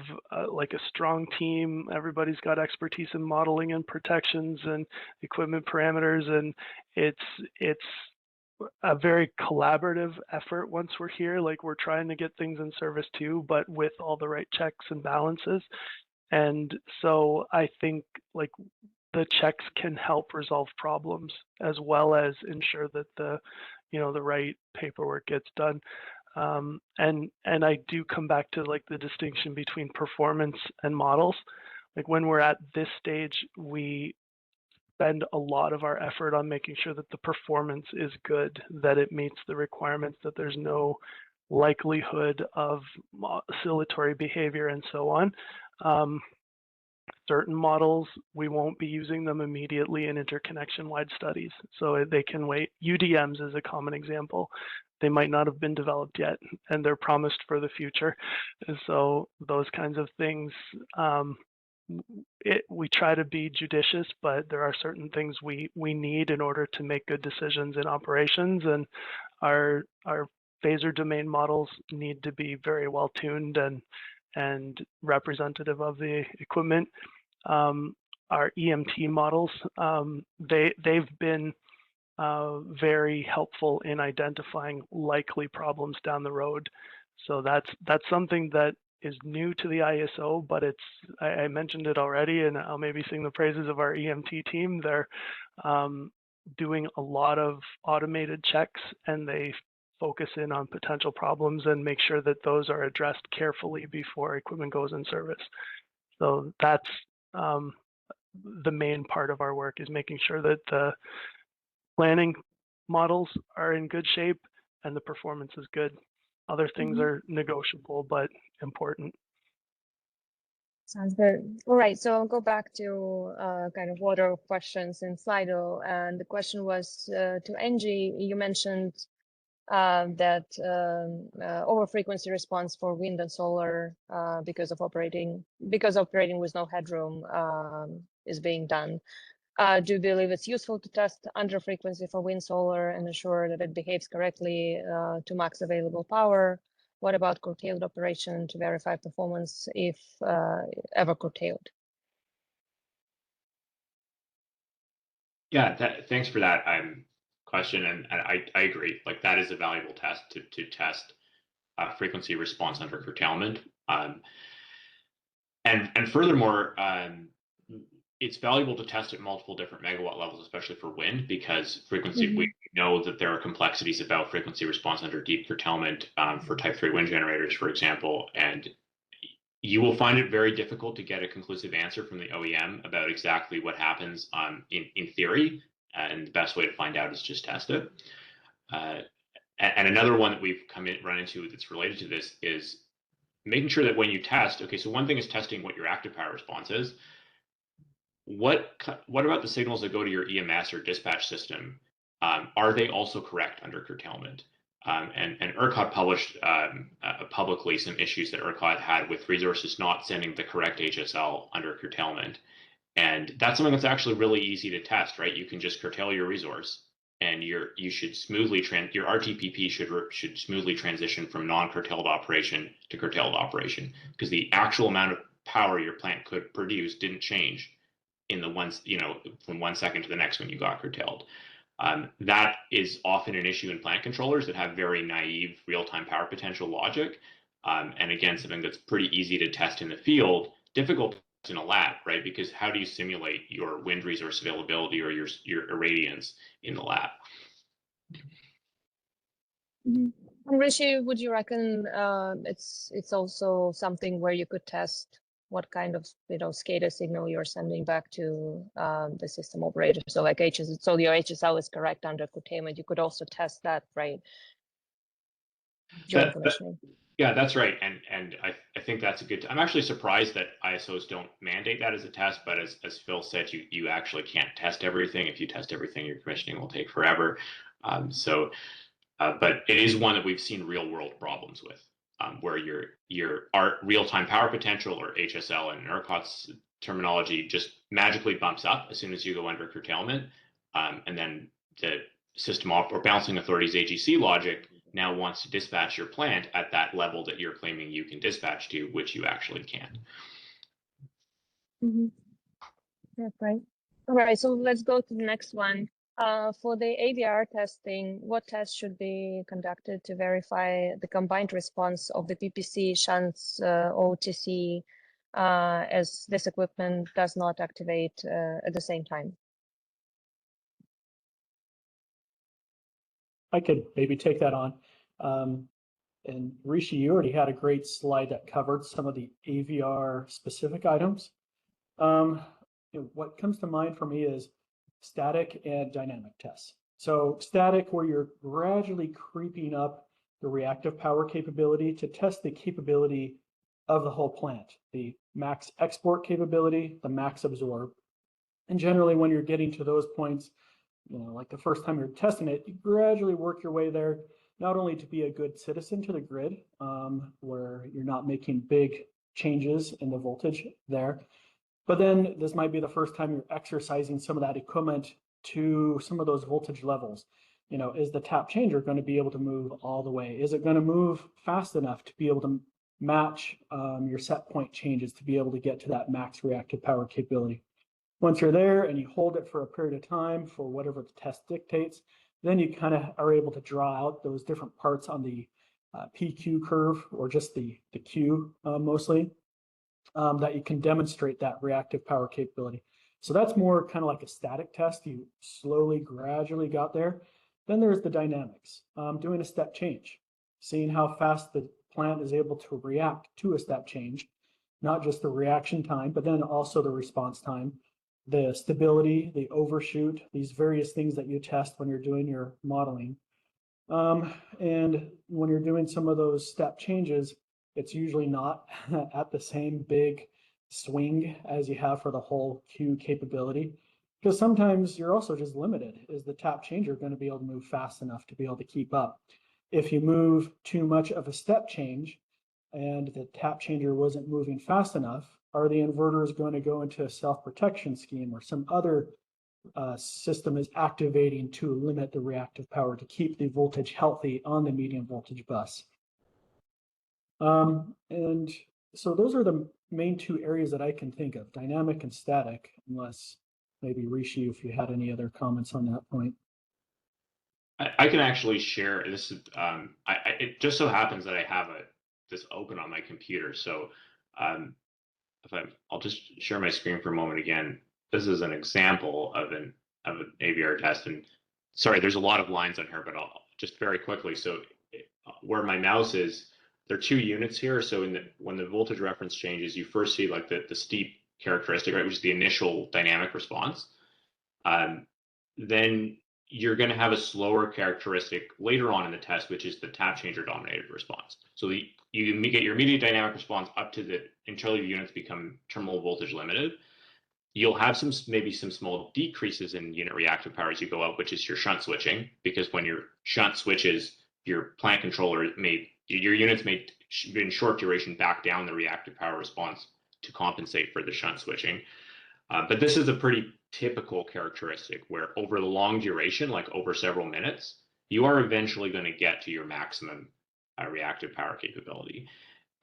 like a strong team. Everybody's got expertise in modeling and protections and equipment parameters, and it's a very collaborative effort once we're here. Like, we're trying to get things in service too, but with all the right checks and balances. And so I think like the checks can help resolve problems as well as ensure that the right paperwork gets done. And I do come back to like the distinction between performance and models. Like, when we're at this stage, we spend a lot of our effort on making sure that the performance is good, that it meets the requirements, that there's no likelihood of oscillatory behavior and so on. Certain models, we won't be using them immediately in interconnection-wide studies, so they can wait. UDMs is a common example. They might not have been developed yet, and they're promised for the future. And so those kinds of things, we try to be judicious, but there are certain things we need in order to make good decisions in operations, and our phaser domain models need to be very well tuned and representative of the equipment. Our EMT models, they've been very helpful in identifying likely problems down the road. So that's something that is new to the IESO, but I mentioned it already, and I'll maybe sing the praises of our EMT team. They're doing a lot of automated checks, and they focus in on potential problems and make sure that those are addressed carefully before equipment goes in service. So that's the main part of our work, is making sure that the planning models are in good shape and the performance is good. Other things are negotiable but important. Sounds good. All right, so I'll go back to kind of order of questions in Slido, and the question was to Engie. You mentioned that over frequency response for wind and solar because operating with no headroom is being done. Do you believe it's useful to test under frequency for wind solar and ensure that it behaves correctly to max available power? What about curtailed operation to verify performance if ever curtailed? Yeah, thanks for that question, and I agree. Like, that is a valuable test to test frequency response under curtailment, and furthermore, it's valuable to test at multiple different megawatt levels, especially for wind, because frequency, we know that there are complexities about frequency response under deep curtailment for type 3 wind generators, for example, and you will find it very difficult to get a conclusive answer from the OEM about exactly what happens in theory, and the best way to find out is just test it. And another one that we've run into that's related to this is making sure that when you test, okay, so one thing is testing what your active power response is. What about the signals that go to your EMS or dispatch system? Are they also correct under curtailment? And ERCOT published publicly some issues that ERCOT had with resources not sending the correct HSL under curtailment. And that's something that's actually really easy to test, right? You can just curtail your resource, and your RTPP should smoothly transition from non-curtailed operation to curtailed operation, because the actual amount of power your plant could produce didn't change in the from 1 second to the next when you got curtailed. That is often an issue in plant controllers that have very naive real-time power potential logic. And again, something that's pretty easy to test in the field, difficult in a lab, right? Because how do you simulate your wind resource availability or your irradiance in the lab? And Rishi, would you reckon it's also something where you could test what kind of SCADA signal you're sending back to the system operator? So like so your HSL is correct under containment. You could also test that, right? During commissioning. Yeah, that's right. And I think that's a good. I'm actually surprised that ISOs don't mandate that as a test, but as Phil said, you actually can't test everything. If you test everything, your commissioning will take forever. But it is one that we've seen real world problems with, where your real-time power potential, or HSL in ERCOT's terminology, just magically bumps up as soon as you go under curtailment. And then the system or balancing authority's AGC logic now wants to dispatch your plant at that level that you're claiming you can dispatch to, which you actually can't. That's right. All right, so let's go to the next one. For the AVR testing, what tests should be conducted to verify the combined response of the PPC, shunts, OTC, as this equipment does not activate at the same time? I could maybe take that on. And Rishi, you already had a great slide that covered some of the AVR specific items. What comes to mind for me is static and dynamic tests. So static, where you're gradually creeping up the reactive power capability to test the capability of the whole plant, the max export capability, the max absorb. And generally when you're getting to those points, like the first time you're testing it, you gradually work your way there, not only to be a good citizen to the grid, where you're not making big changes in the voltage there, but then this might be the first time you're exercising some of that equipment to some of those voltage levels. Is the tap changer going to be able to move all the way? Is it going to move fast enough to be able to match your set point changes to be able to get to that max reactive power capability? Once you're there and you hold it for a period of time for whatever the test dictates, then you kind of are able to draw out those different parts on the PQ curve, or just the Q mostly, that you can demonstrate that reactive power capability. So that's more kind of like a static test. You slowly, gradually got there. Then there's the dynamics, doing a step change, seeing how fast the plant is able to react to a step change, not just the reaction time, but then also the response time, the stability, the overshoot, these various things that you test when you're doing your modeling. And when you're doing some of those step changes, it's usually not at the same big swing as you have for the whole Q capability, because sometimes you're also just limited. Is the tap changer going to be able to move fast enough to be able to keep up? If you move too much of a step change and the tap changer wasn't moving fast enough, are the inverters going to go into a self-protection scheme, or some other system is activating to limit the reactive power to keep the voltage healthy on the medium voltage bus? And so those are the main two areas that I can think of, dynamic and static, unless maybe Rishi, if you had any other comments on that point. I can actually share this. It just so happens that I have this open on my computer. So I'll just share my screen for a moment again. This is an example of an AVR test, and sorry, there's a lot of lines on here, but I'll just very quickly. So where my mouse is, there are 2 units here. So when the voltage reference changes, you first see like the steep characteristic, right, which is the initial dynamic response. Then you're going to have a slower characteristic later on in the test, which is the tap changer dominated response. So you get your immediate dynamic response up to until your units become terminal voltage limited. You'll have maybe some small decreases in unit reactive power as you go out, which is your shunt switching, because when your shunt switches, your plant controller your units may, in short duration, back down the reactive power response to compensate for the shunt switching. But this is a pretty typical characteristic where over the long duration, like over several minutes, you are eventually going to get to your maximum reactive power capability.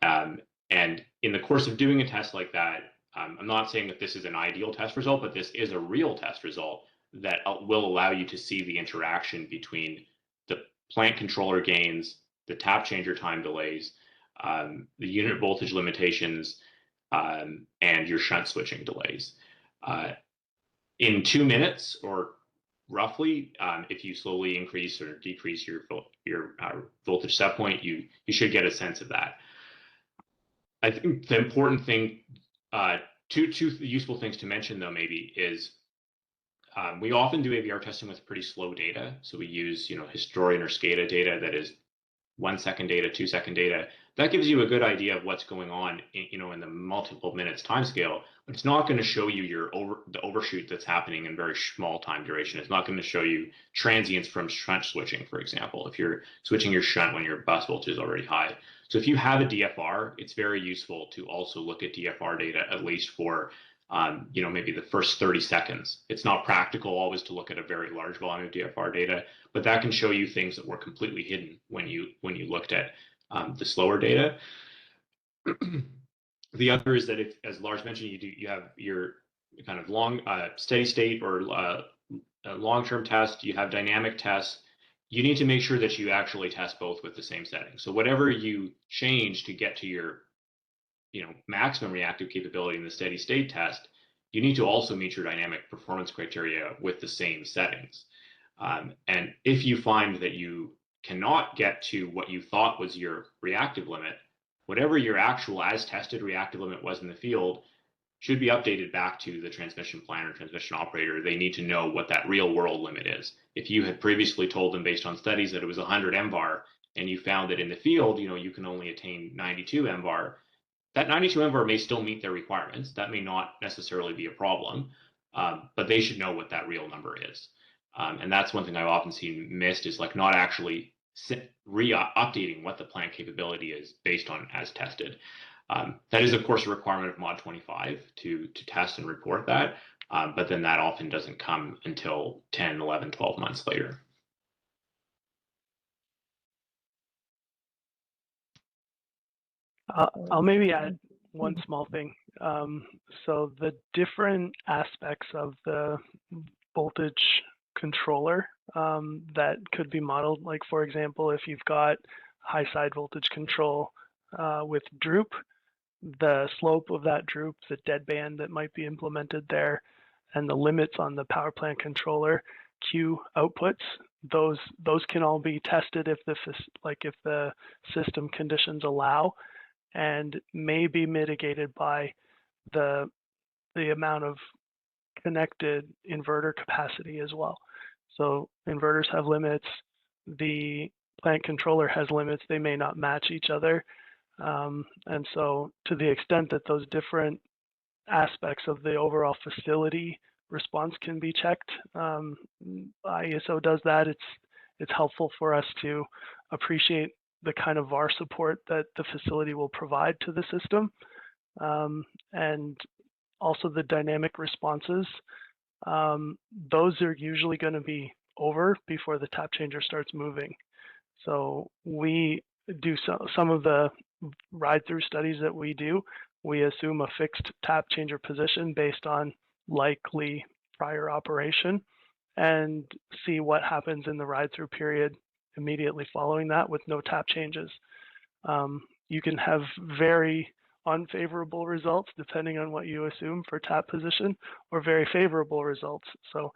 And in the course of doing a test like that, I'm not saying that this is an ideal test result, but this is a real test result that will allow you to see the interaction between the plant controller gains, the tap changer time delays, the unit voltage limitations, and your shunt switching delays. In 2 minutes, or roughly, if you slowly increase or decrease your voltage set point, you should get a sense of that. I think the important thing, two useful things to mention though maybe is we often do AVR testing with pretty slow data. So we use historian or SCADA data that is 1 second data, 2 second data. That gives you a good idea of what's going on in the multiple minutes time scale, but it's not going to show you the overshoot that's happening in very small time duration. It's not going to show you transients from shunt switching, for example, if you're switching your shunt when your bus voltage is already high. So if you have a DFR, it's very useful to also look at DFR data, at least for maybe the first 30 seconds. It's not practical always to look at a very large volume of DFR data, but that can show you things that were completely hidden when you looked at the slower data. The other is that, as Lars mentioned, you have your kind of long steady state or long-term test. You have dynamic tests. You need to make sure that you actually test both with the same setting. So whatever you change to get to your maximum reactive capability in the steady state test, you need to also meet your dynamic performance criteria with the same settings. And if you find that you cannot get to what you thought was your reactive limit, whatever your actual as tested reactive limit was in the field should be updated back to the transmission planner, transmission operator. They need to know what that real world limit is. If you had previously told them based on studies that it was 100 MVAR and you found that in the field, you can only attain 92 MVAR, that 92 MVAR may still meet their requirements. That may not necessarily be a problem, but they should know what that real number is. And that's one thing I've often seen missed, is like not actually updating what the plant capability is based on as tested. That is, of course, a requirement of Mod 25 to test and report that, but then that often doesn't come until 10, 11, 12 months later. I'll maybe add one small thing. So the different aspects of the voltage controller that could be modeled, like for example, if you've got high side voltage control with droop, the slope of that droop, the deadband that might be implemented there, and the limits on the power plant controller Q outputs, those can all be tested if the system conditions allow, and may be mitigated by the amount of connected inverter capacity as well. So inverters have limits, the plant controller has limits, they may not match each other. And so to the extent that those different aspects of the overall facility response can be checked, IESO does that. It's helpful for us to appreciate the kind of VAR support that the facility will provide to the system, and also the dynamic responses. Those are usually going to be over before the tap changer starts moving. So we do some of the ride-through studies that we do. We assume a fixed tap changer position based on likely prior operation and see what happens in the ride-through period immediately following that with no tap changes. You can have very unfavorable results depending on what you assume for tap position, or very favorable results. So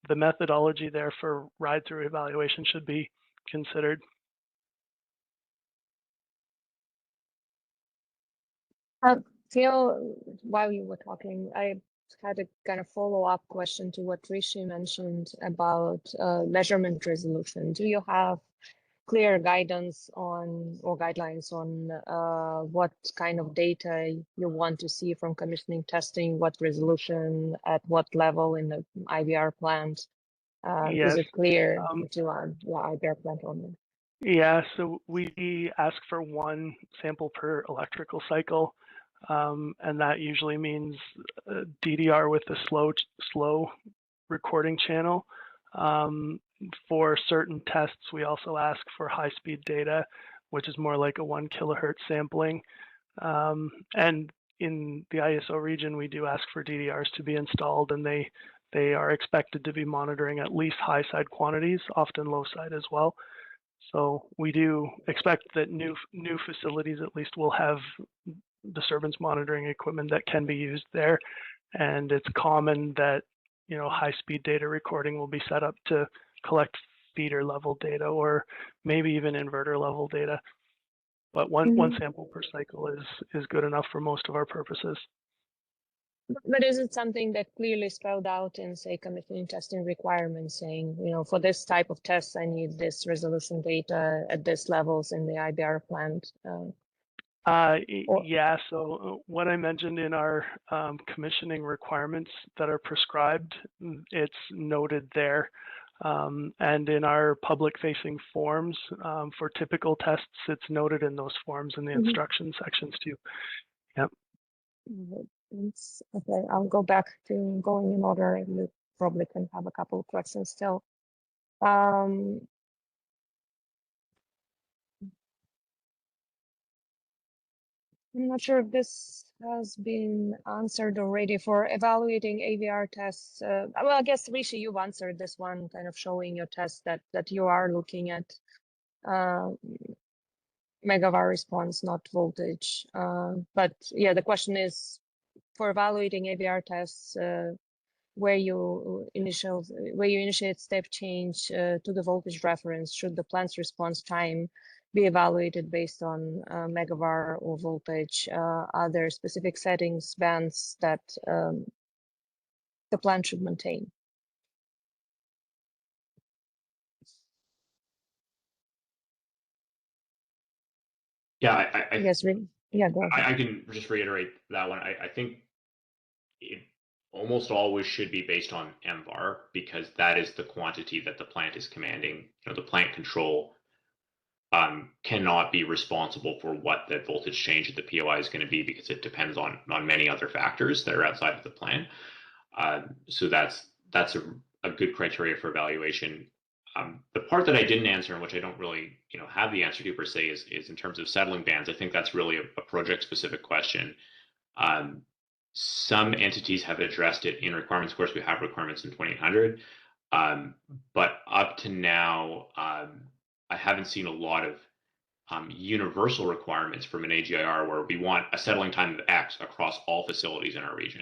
the methodology there for ride-through evaluation should be considered. Phil, while you were talking, I had a kind of follow-up question to what Rishi mentioned about measurement resolution. Do you have clear guidance on or guidelines on what kind of data you want to see from commissioning testing, what resolution, at what level in the IVR plant? Yes. Is it clear to the IVR plant only? Yeah, so we ask for one sample per electrical cycle, and that usually means DDR with a slow recording channel. For certain tests, we also ask for high-speed data, which is more like a 1 kilohertz sampling. And in the IESO region, we do ask for DDRs to be installed, and they they are expected to be monitoring at least high side quantities, often low side as well. So we do expect that new facilities at least will have disturbance monitoring equipment that can be used there. And it's common that, high-speed data recording will be set up to collect feeder level data or maybe even inverter level data. But one sample per cycle is good enough for most of our purposes. But is it something that clearly spelled out in, say, commissioning testing requirements saying, for this type of tests, I need this resolution data at this levels in the IBR plant? Yeah, so what I mentioned in our commissioning requirements that are prescribed, it's noted there. And in our public-facing forms for typical tests, it's noted in those forms in the instruction sections too. Yep. Okay, I'll go back to going in order. You probably can have a couple of questions still. I'm not sure if this has been answered already for evaluating AVR tests. Well, I guess, Rishi, you've answered this one, kind of showing your tests that you are looking at megavar response, not voltage. But yeah, the question is, for evaluating AVR tests, where you initiate step change to the voltage reference, should the plant's response time be evaluated based on megavar or voltage? Are there specific settings, bands that the plant should maintain? Yeah, I guess, yeah, go ahead. I can just reiterate that one. I think it almost always should be based on MVAR because that is the quantity that the plant is commanding. The plant control cannot be responsible for what the voltage change at the POI is going to be because it depends on many other factors that are outside of the plant. So that's a good criteria for evaluation. The part that I didn't answer and which I don't really have the answer to per se is in terms of settling bands. I think that's really a project specific question. Some entities have addressed it in requirements. Of course, we have requirements in 2800, but up to now, I haven't seen a lot of universal requirements from an AGIR where we want a settling time of X across all facilities in our region.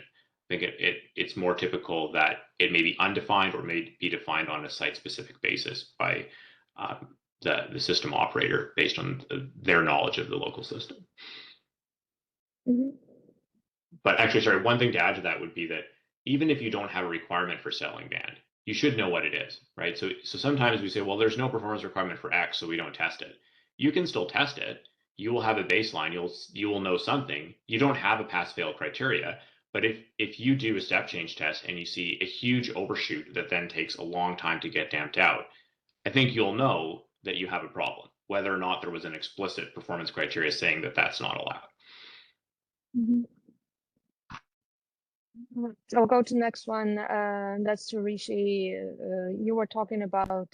I think it's more typical that it may be undefined or may be defined on a site-specific basis by the system operator based on their knowledge of the local system. But actually, sorry, one thing to add to that would be that even if you don't have a requirement for settling band, you should know what it is, right? So sometimes we say, well, there's no performance requirement for X, so we don't test it. You can still test it. You will have a baseline. You will know something. You don't have a pass-fail criteria. But if you do a step change test and you see a huge overshoot that then takes a long time to get damped out, I think you'll know that you have a problem, whether or not there was an explicit performance criteria saying that that's not allowed. I'll go to the next one. That's to Rishi. You were talking about,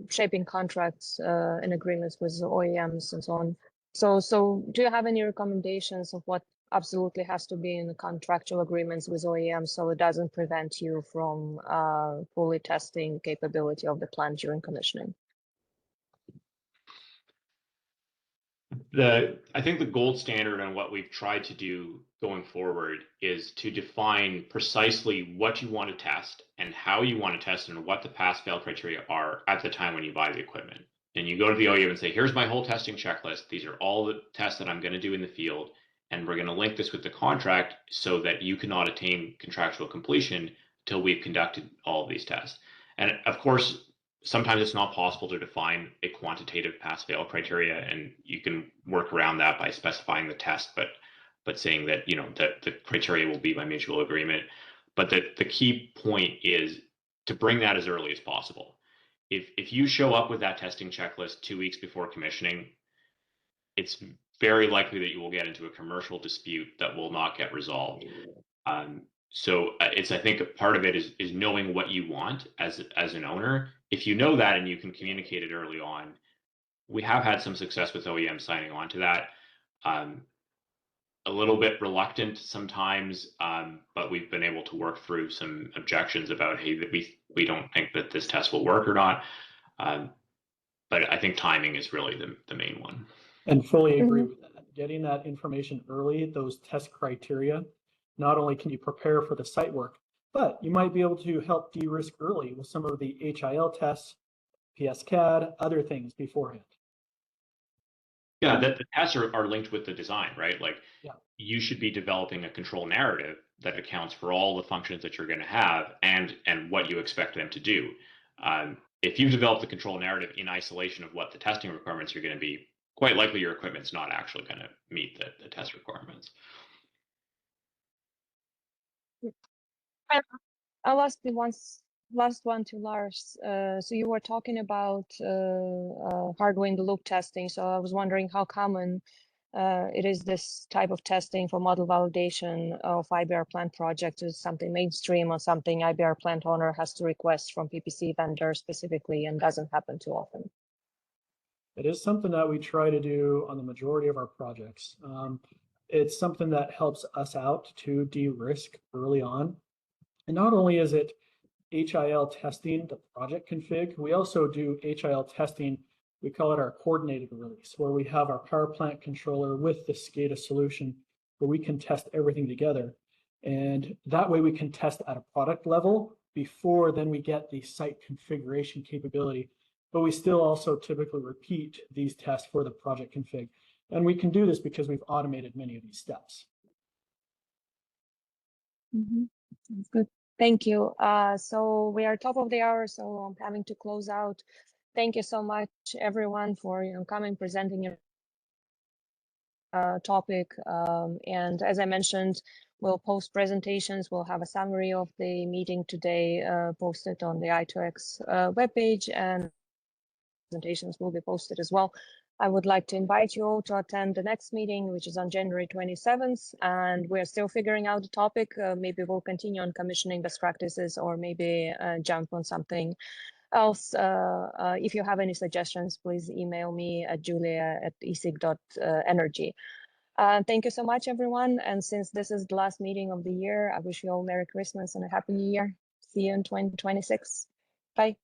shaping contracts and agreements with OEMs and so on. So do you have any recommendations of what absolutely has to be in the contractual agreements with OEMs so it doesn't prevent you from fully testing capability of the plant during commissioning? I think the gold standard and what we've tried to do going forward is to define precisely what you want to test and how you want to test and what the pass-fail criteria are at the time when you buy the equipment. And you go to the OEM and say, here's my whole testing checklist. These are all the tests that I'm going to do in the field. And we're going to link this with the contract so that you cannot attain contractual completion until we've conducted all of these tests. And of course, sometimes it's not possible to define a quantitative pass-fail criteria, and you can work around that by specifying the test, but saying that that the criteria will be by mutual agreement. But the key point is to bring that as early as possible. If you show up with that testing checklist 2 weeks before commissioning, it's very likely that you will get into a commercial dispute that will not get resolved. So I think part of it is knowing what you want as an owner. If you know that and you can communicate it early on, we have had some success with OEMs signing on to that. a little bit reluctant sometimes, but we've been able to work through some objections about, hey, that we don't think that this test will work or not. But I think timing is really the main one. And fully agree with that. Getting that information early, those test criteria, not only can you prepare for the site work, but you might be able to help de-risk early with some of the HIL tests, PSCAD, other things beforehand. Yeah, the tests are linked with the design, right? Like, yeah. You should be developing a control narrative that accounts for all the functions that you're going to have and what you expect them to do. If you develop the control narrative in isolation of what the testing requirements are going to be, quite likely your equipment's not actually going to meet the test requirements. I'll ask the last one to Lars. So you were talking about hardware in the loop testing. So I was wondering how common it is this type of testing for model validation of IBR plant projects. Is something mainstream or something IBR plant owner has to request from PPC vendor specifically and doesn't happen too often? It is something that we try to do on the majority of our projects. It's something that helps us out to de-risk early on. And not only is it HIL testing the project config, we also do HIL testing. We call it our coordinated release, where we have our power plant controller with the SCADA solution where we can test everything together. And that way we can test at a product level before then we get the site configuration capability. But we still also typically repeat these tests for the project config. And we can do this because we've automated many of these steps. That's good. Thank you. So we are top of the hour, so I'm having to close out. Thank you so much, everyone, for coming, presenting your topic. And as I mentioned, we'll post presentations. We'll have a summary of the meeting today posted on the i2X webpage, and presentations will be posted as well. I would like to invite you all to attend the next meeting, which is on January 27th, and we're still figuring out the topic. Maybe we'll continue on commissioning best practices, or maybe jump on something else. If you have any suggestions, please email me at julia@esig.energy. Thank you so much, everyone. And since this is the last meeting of the year, I wish you all Merry Christmas and a Happy New Year. See you in 2026. Bye.